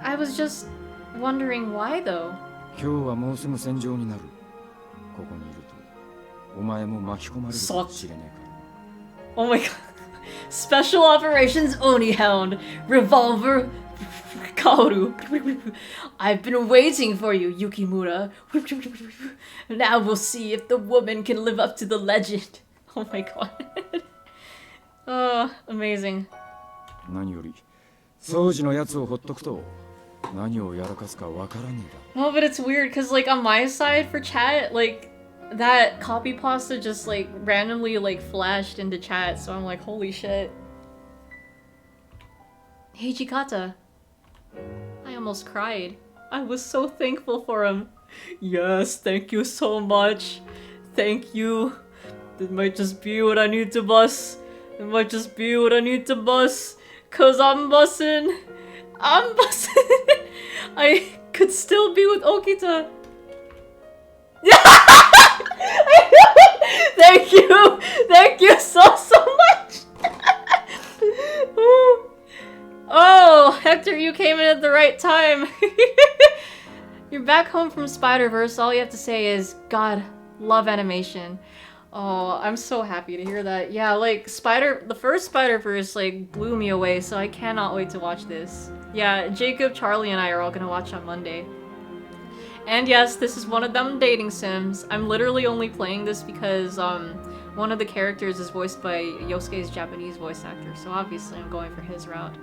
I was just wondering why though. 今日はもうすぐ戦場になる。ここにいると、お前も巻き込まれるかもしれねえから。 Oh my god. Special Operations Oni-Hound. Revolver. Kaoru. I've been waiting for you, Yukimura. Now we'll see if the woman can live up to the legend. Oh my god. Oh, amazing. 何より、宗司のやつをほっとくと、何をやらかすかわからねえだ。 No, but it's weird because like on my side for chat, like that copy pasta just like randomly like flashed into chat, so I'm like, holy shit. Hijikata. I almost cried. I was so thankful for him. Yes, thank you so much. Thank you. It might just be what I need to bust. It might just be what I need to bust. Cause I'm bussin'. I'm bussin'. I could still be with Okita. Thank you! Thank you so much! Oh, Hector, you came in at the right time. You're back home from Spider-Verse. All you have to say is, God, love animation. Oh, I'm so happy to hear that. Yeah, like, the first Spider-Verse, like, blew me away, so I cannot wait to watch this. Yeah, Jacob, Charlie, and I are all gonna watch on Monday. And yes, this is one of them dating sims. I'm literally only playing this because, one of the characters is voiced by Yosuke's Japanese voice actor, so obviously I'm going for his route.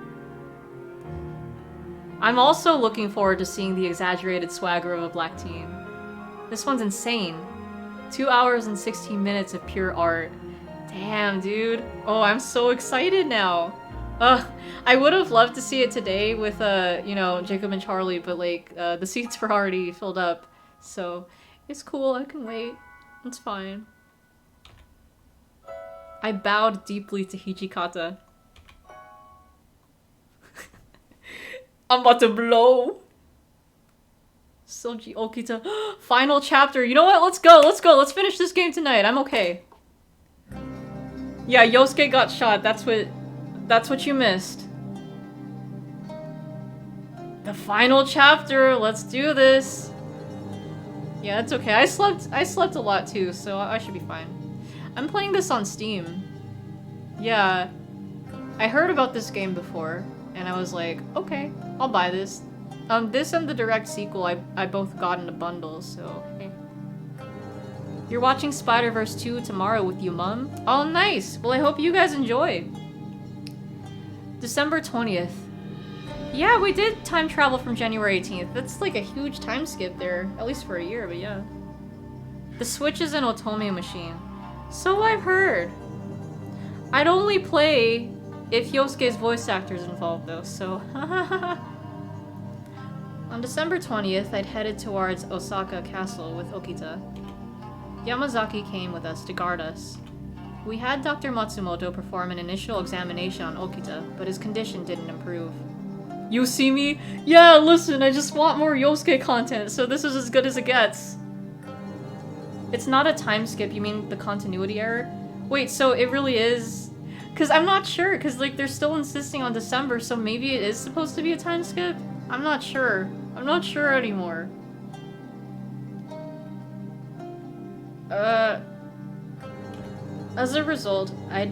I'm also looking forward to seeing the exaggerated swagger of a black team. This one's insane. 2 hours and 16 minutes of pure art. Damn, dude. Oh, I'm so excited now. I would have loved to see it today with, you know, Jacob and Charlie, but, like, the seats were already filled up. So, it's cool. I can wait. It's fine. I bowed deeply to Hijikata. I'm about to blow. Soji Okita. Final chapter. You know what? Let's go. Let's go. Let's finish this game tonight. I'm okay. Yeah, Yosuke got shot. That's what you missed. The final chapter. Let's do this. Yeah, it's okay. I slept a lot too, so I should be fine. I'm playing this on Steam. Yeah. I heard about this game before, and I was like, okay, I'll buy this. This and the direct sequel I both got in a bundle, so hey. You're watching Spider-Verse 2 tomorrow with you, Mum? Oh, nice! Well, I hope you guys enjoy. December 20th. Yeah, we did time travel from January 18th. That's like a huge time skip there. At least for a year, but yeah. The Switch is an Otome machine. So I've heard. I'd only play if Yosuke's voice actor's involved though, so On December 20th, I'd headed towards Osaka Castle with Okita. Yamazaki came with us to guard us. We had Dr. Matsumoto perform an initial examination on Okita, but his condition didn't improve. You see me? Yeah, listen, I just want more Yosuke content, so this is as good as it gets. It's not a time skip, you mean the continuity error? Wait, so it really is? Cause I'm not sure, cause like they're still insisting on December, so maybe it is supposed to be a time skip? I'm not sure. I'm not sure anymore. As a result, I'd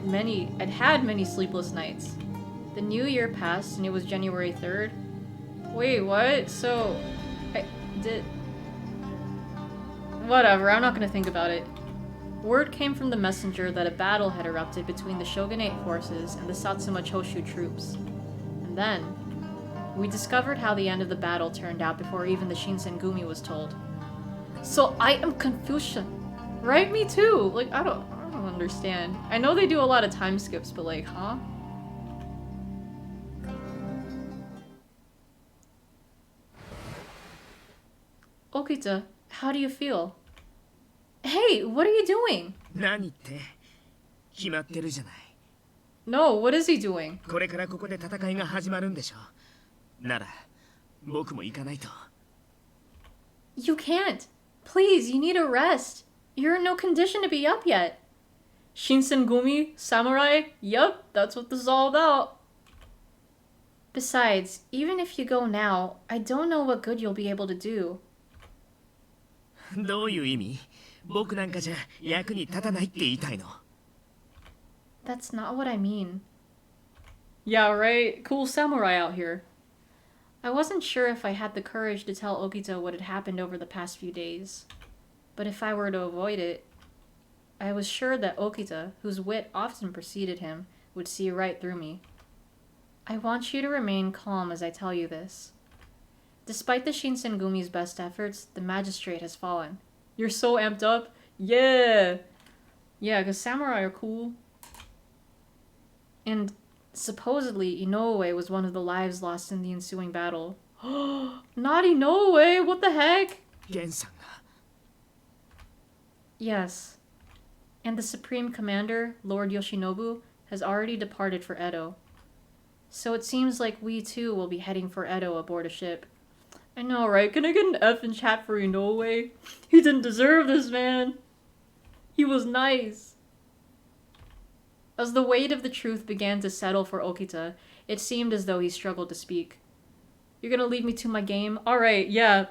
had many sleepless nights. The new year passed and it was January 3rd. Wait, what? So, whatever, I'm not gonna think about it. Word came from the messenger that a battle had erupted between the shogunate forces and the Satsuma Choshu troops. And then, we discovered how the end of the battle turned out before even the Shinsengumi was told. So I am Confucian. Right? Me too. Like, I don't understand. I know they do a lot of time skips, but like, huh? Okita, how do you feel? Hey, what are you doing? 何って決まってるじゃない。 No, what is he doing? これからここで戦いが始まるんでしょ。なら僕も行かないと。 You can't. Please, you need a rest. You're in no condition to be up yet. Shinsengumi? Samurai? Yup, that's what this is all about. Besides, even if you go now, I don't know what good you'll be able to do. どういう意味？僕なんかじゃ役に立たないって言いたいの。 That's not what I mean. Yeah, right? Cool samurai out here. I wasn't sure if I had the courage to tell Okita what had happened over the past few days. But if I were to avoid it, I was sure that Okita, whose wit often preceded him, would see right through me. I want you to remain calm as I tell you this. Despite the Shinsengumi's best efforts, the magistrate has fallen. You're so amped up? Yeah! Yeah, because samurai are cool. And supposedly, Inoue was one of the lives lost in the ensuing battle. Not Inoue! What the heck? 源さんが。 Yes. And the Supreme Commander, Lord Yoshinobu, has already departed for Edo. So it seems like we too will be heading for Edo aboard a ship. I know, right? Can I get an F in chat for Inoue? He didn't deserve this, man. He was nice. As the weight of the truth began to settle for Okita, it seemed as though he struggled to speak. You're gonna leave me to my game? Alright, yeah.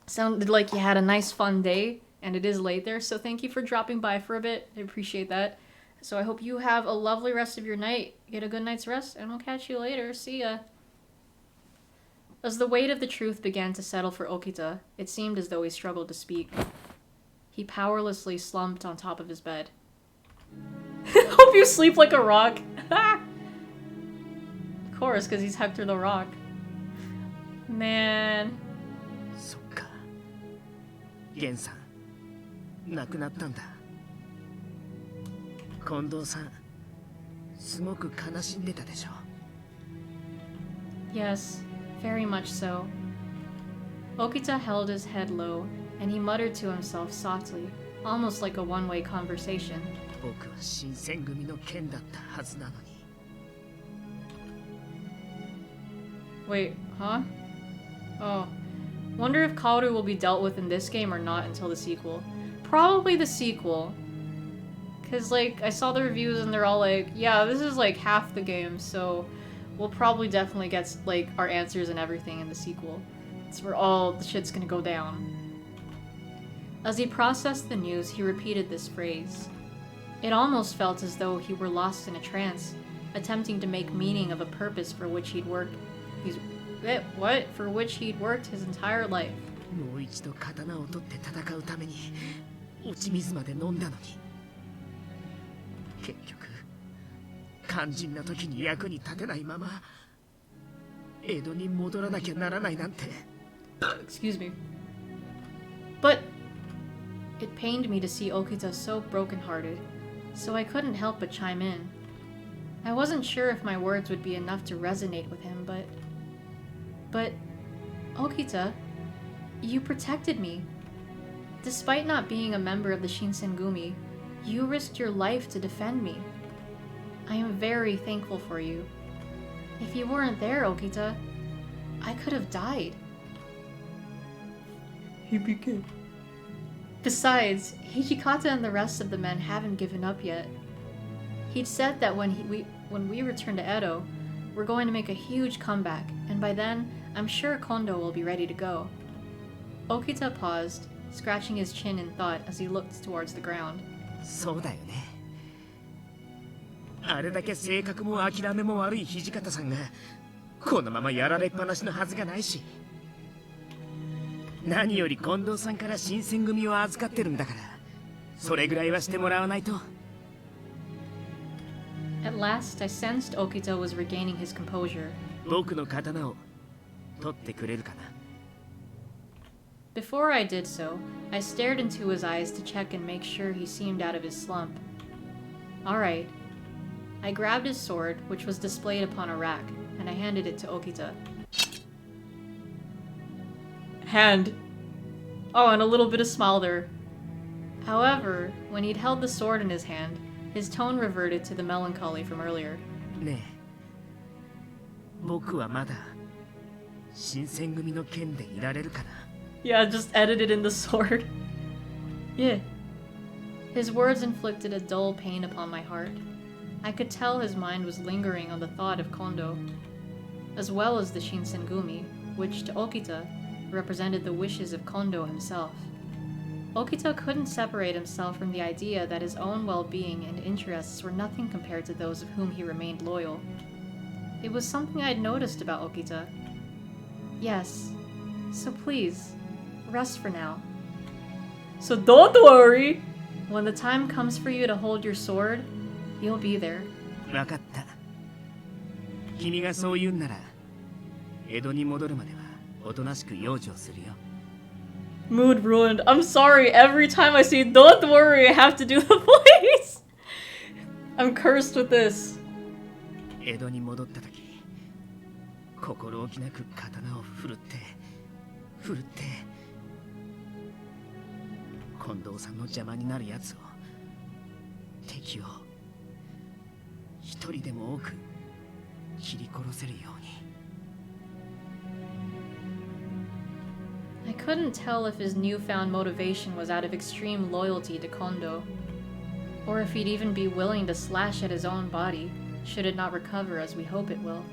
Sounded like you had a nice fun day, and it is late there, so thank you for dropping by for a bit. I appreciate that. So I hope you have a lovely rest of your night. Get a good night's rest, and we'll catch you later. See ya. As the weight of the truth began to settle for Okita, it seemed as though he struggled to speak. He powerlessly slumped on top of his bed. Hope you sleep like a rock. Of course, because he's Hector the Rock. Man. そっか。源さん、亡くなったんだ。近藤さん、すごく悲しんでたでしょ。Yes, very much so. Okita held his head low, and he muttered to himself softly, almost like a one-way conversation. 僕は新選組の剣だったはずなのに。Wait, huh? Oh. Wonder if Kaoru will be dealt with in this game or not until the sequel. Probably the sequel. Cause like, I saw the reviews and they're all like, yeah, this is like half the game, so we'll probably definitely get like our answers and everything in the sequel. It's where all the shit's gonna go down. As he processed the news, he repeated this phrase. It almost felt as though he were lost in a trance, attempting to make meaning of a purpose for which he'd worked. For which he'd worked his entire life. もう一度刀を取って戦うために落ち水まで飲んだのに、結局肝心な時に役に立てないまま江戸に戻らなきゃならないなんて。Excuse me. But it pained me to see Okita so brokenhearted, so I couldn't help but chime in. I wasn't sure if my words would be enough to resonate with him, But, Okita, you protected me. Despite not being a member of the Shinsengumi, you risked your life to defend me. I am very thankful for you. If you weren't there, Okita, I could have died. Besides, Hijikata and the rest of the men haven't given up yet. He'd said that when we return to Edo, we're going to make a huge comeback, and by then, I'm sure Kondo will be ready to go. Okita paused, scratching his chin in thought as he looked towards the ground. そうだよね。あれだけ性格も諦めも悪い土方さんがこのままやられっぱなしのはずがないし、何より近藤さんから新選組を預かってるんだから、それぐらいはしてもらわないと。At last, I sensed Okita was regaining his composure. 僕の刀を取ってくれるかな。Before I did so, I stared into his eyes to check and make sure he seemed out of his slump. Alright. I grabbed his sword, which was displayed upon a rack, and I handed it to Okita. Hand. Oh, and a little bit of smile there. However, when he'd held the sword in his hand, his tone reverted to the melancholy from earlier. ねえ、僕はまだ新選組の剣でいられるかな。Yeah, just edited in the sword. Yeah. His words inflicted a dull pain upon my heart. I could tell his mind was lingering on the thought of Kondo, as well as the Shinsengumi, which to Okita represented the wishes of Kondo himself. Okita couldn't separate himself from the idea that his own well-being and interests were nothing compared to those of whom he remained loyal. It was something I'd noticed about Okita. Yes, so please, rest for now. So don't worry! When the time comes for you to hold your sword, you'll be there. わかった。君がそう言うんなら、江戸に戻るまではおとなしく養生するよ。Mood ruined. I'm sorry, every time I see don't worry, I have to do the voice! I'm cursed with this. 江戸に戻った時、心置きなく刀を振るって、近藤さんの邪魔になるやつを、敵を一人でも多く切り殺せるように。I couldn't tell if his newfound motivation was out of extreme loyalty to Kondo, or if he'd even be willing to slash at his own body, should it not recover as we hope it will.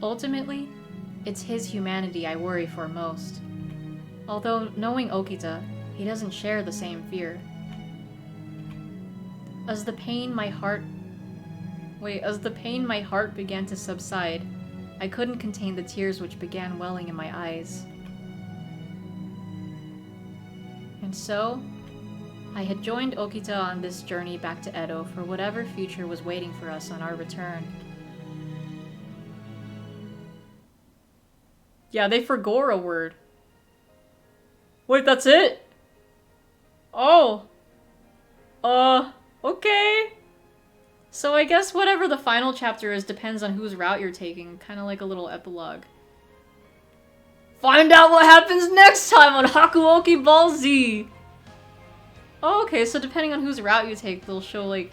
Ultimately, it's his humanity I worry for most. Although, knowing Okita, he doesn't share the same fear. As the pain my heart began to subside, I couldn't contain the tears which began welling in my eyes. And so, I had joined Okita on this journey back to Edo for whatever future was waiting for us on our return. Yeah, they forgot a word. Wait, that's it? Oh. Okay. So I guess whatever the final chapter is depends on whose route you're taking. Kind of like a little epilogue. Find out what happens next time on Hakuoki Ball Z! Oh, okay, so depending on whose route you take, they'll show, like,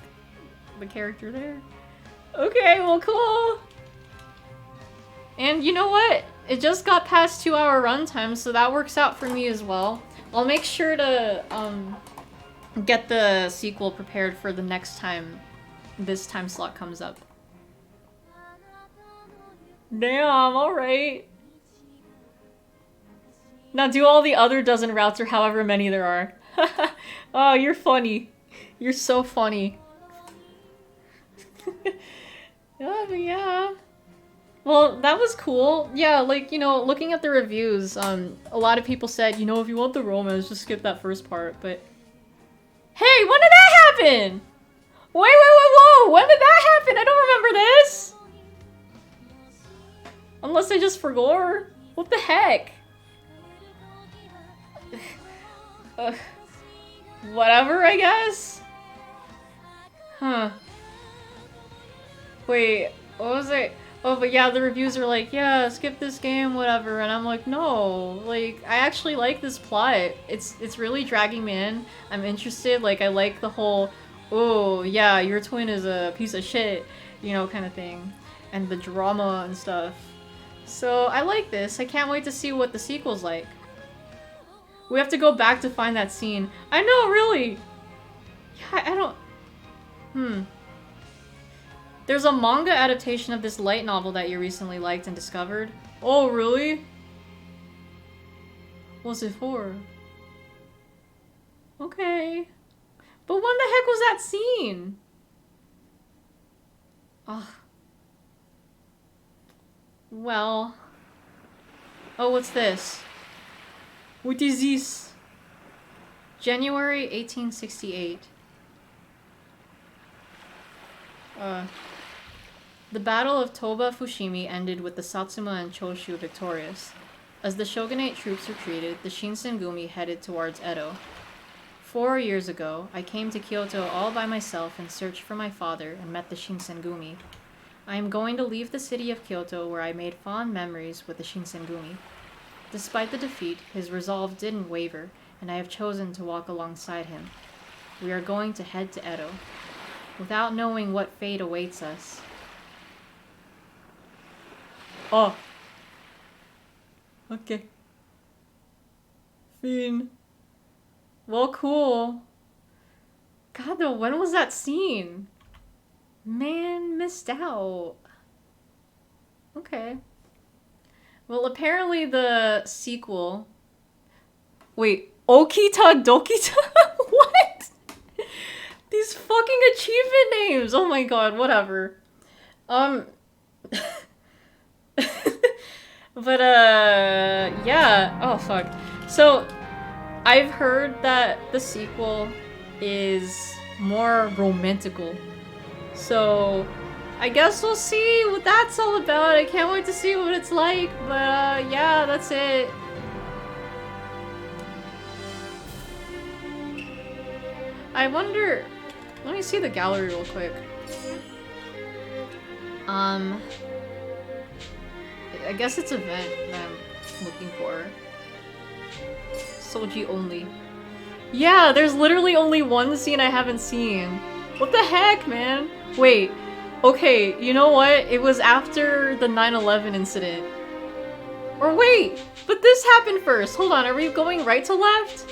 the character there. Okay, well, cool! And you know what? It just got past 2-hour runtime, so that works out for me as well. I'll make sure to, get the sequel prepared for the next time this time slot comes up. Damn, alright. Now do all the other dozen routes or however many there are. Oh, you're funny. You're so funny. Yeah, but yeah. Well, that was cool. Yeah, like, you know, looking at the reviews, a lot of people said, you know, if you want the romance, just skip that first part, but... Hey, when did that happen? Wait, whoa! When did that happen? I don't remember this! Unless I just forgot. What the heck? Whatever, I guess? Huh. Wait, what was it? Oh, but yeah, the reviews are like, yeah, skip this game, whatever, and I'm like, no, like, I actually like this plot. It's really dragging me in. I'm interested, like, I like the whole, oh, yeah, your twin is a piece of shit, you know, kind of thing. And the drama and stuff. So, I like this. I can't wait to see what the sequel's like. We have to go back to find that scene. I know, really! Yeah, I don't... There's a manga adaptation of this light novel that you recently liked and discovered. Oh, really? What's it for? Okay. But when the heck was that scene? Ugh. Well... Oh, what's this? What is this? January 1868. The Battle of Toba Fushimi ended with the Satsuma and Choshu victorious. As the shogunate troops retreated, the Shinsengumi headed towards Edo. 4 years ago, I came to Kyoto all by myself and searched for my father and met the Shinsengumi. I am going to leave the city of Kyoto where I made fond memories with the Shinsengumi. Despite the defeat, his resolve didn't waver, and I have chosen to walk alongside him. We are going to head to Edo, without knowing what fate awaits us. Oh. Okay. Fiend. Well, cool. God, though, when was that scene? Man, missed out. Okay. Well, apparently the sequel... Wait, Okita Dokita? What? These fucking achievement names! Oh my god, whatever. But, yeah. Oh, fuck. So, I've heard that the sequel is more romantical. So, I guess we'll see what that's all about. I can't wait to see what it's like. But, yeah, that's it. I wonder... Let me see the gallery real quick. I guess it's event that I'm looking for. Soji only. Yeah, there's literally only one scene I haven't seen. What the heck, man? Wait. Okay, you know what? It was after the 9/11 incident. Or wait! But this happened first! Hold on, are we going right to left?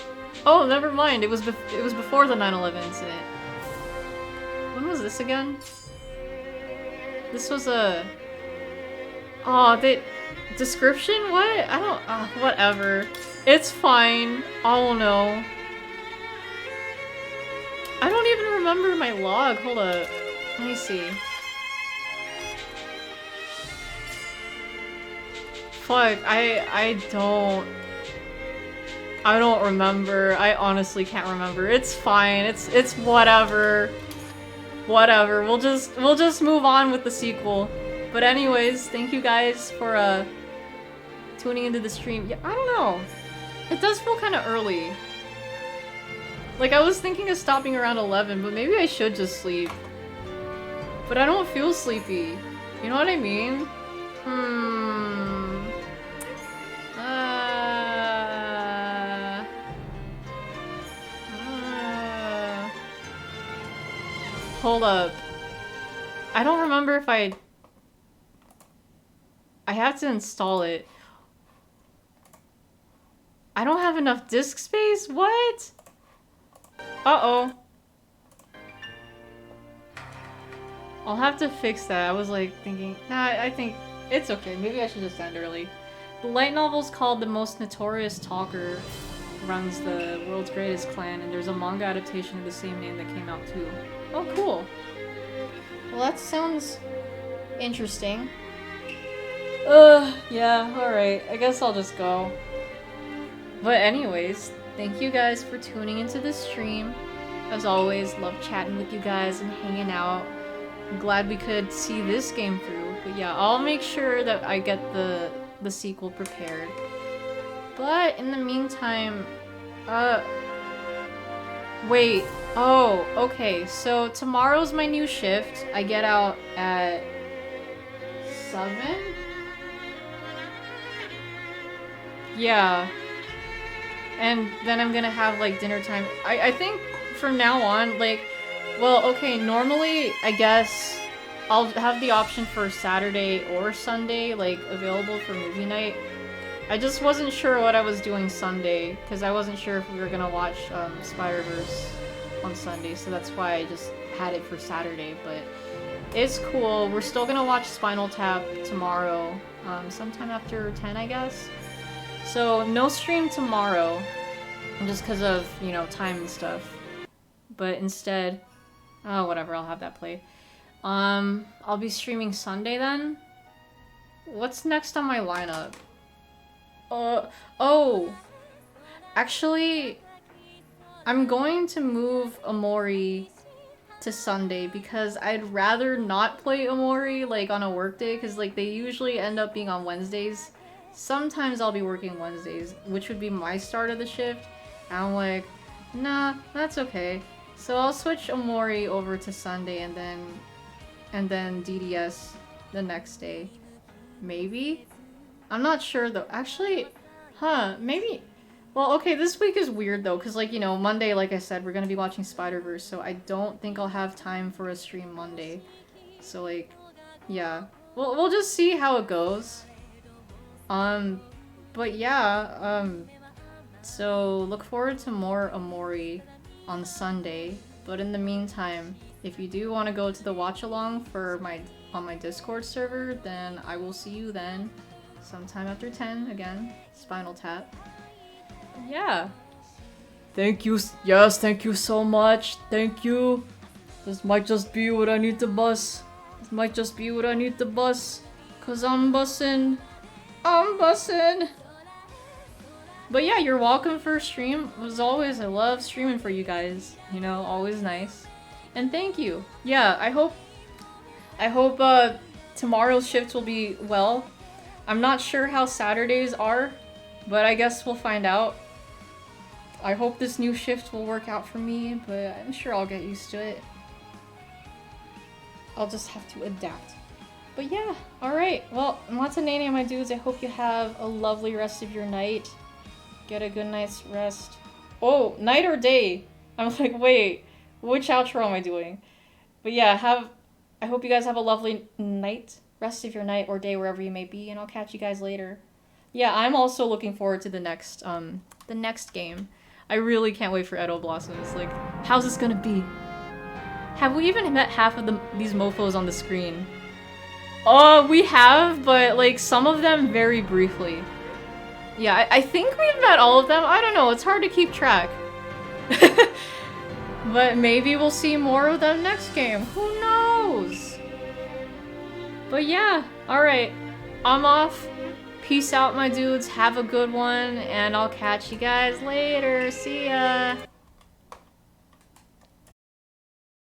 Oh, never mind. It was before the 9/11 incident. When was this again? This was a... Oh, the description? What? I don't... whatever. It's fine. I'll know. I don't even remember my log. Hold up. Let me see. Fuck, I don't remember. I honestly can't remember. It's fine. It's whatever. Whatever. We'll just move on with the sequel. But anyways, thank you guys for tuning into the stream. Yeah, I don't know. It does feel kind of early. Like, I was thinking of stopping around 11, but maybe I should just sleep. But I don't feel sleepy. You know what I mean? Hold up. I don't remember if I have to install it. I don't have enough disk space? What? Uh-oh. I'll have to fix that. I was like thinking, nah, I think it's okay. Maybe I should just end early. The light novel's called The Most Notorious Talker runs the world's greatest clan, and there's a manga adaptation of the same name that came out too. Oh, cool. Well, that sounds interesting. Yeah, alright. I guess I'll just go. But anyways, thank you guys for tuning into this stream. As always, love chatting with you guys and hanging out. I'm glad we could see this game through. But yeah, I'll make sure that I get the sequel prepared. But in the meantime, wait. Oh, okay. So tomorrow's my new shift. I get out at 7? Yeah. And then I'm gonna have, like, dinner time. I think from now on, like, well, okay, normally, I guess, I'll have the option for Saturday or Sunday, like, available for movie night. I just wasn't sure what I was doing Sunday, because I wasn't sure if we were gonna watch Spider-Verse on Sunday, so that's why I just had it for Saturday, but it's cool. We're still gonna watch Spinal Tap tomorrow, sometime after 10, I guess. So, no stream tomorrow, just because of, you know, time and stuff. But instead, oh, whatever, I'll have that play. I'll be streaming Sunday then? What's next on my lineup? Oh! Actually, I'm going to move Omori to Sunday because I'd rather not play Omori, like, on a work day, because, like, they usually end up being on Wednesdays. Sometimes I'll be working Wednesdays, which would be my start of the shift. And I'm like, nah, that's okay. So I'll switch Omori over to Sunday and then DDS the next day. Maybe? I'm not sure though. Actually, maybe. Well, okay, this week is weird though, because, like, you know, Monday, like I said, we're gonna be watching Spider-Verse, so I don't think I'll have time for a stream Monday. So, like, yeah. We'll just see how it goes. But yeah, so look forward to more Omori on Sunday. But in the meantime, if you do want to go to the watch along for on my Discord server, then I will see you then, sometime after 10 again. Spinal Tap. Yeah. Thank you. Yes, thank you so much. Thank you. This might just be what I need to bus. This might just be what I need to bus. 'Cause I'm bussin'. I'm bussin'. But yeah, you're welcome for a stream. As always, I love streaming for you guys. You know, always nice. And thank you. Yeah, I hope tomorrow's shift will be well. I'm not sure how Saturdays are, but I guess we'll find out. I hope this new shift will work out for me, but I'm sure I'll get used to it. I'll just have to adapt. But yeah, alright. Well, Matanene, my dudes, I hope you have a lovely rest of your night. Get a good night's rest. Oh, night or day? I'm like, wait, which outro am I doing? But yeah, I hope you guys have a lovely night, rest of your night or day, wherever you may be, and I'll catch you guys later. Yeah, I'm also looking forward to the next game. I really can't wait for Edo Blossoms. Like, how's this gonna be? Have we even met half of these mofos on the screen? We have, but, like, some of them very briefly. Yeah, I think we've met all of them. I don't know, it's hard to keep track. But maybe we'll see more of them next game. Who knows? But yeah, alright. I'm off. Peace out, my dudes. Have a good one, and I'll catch you guys later. See ya!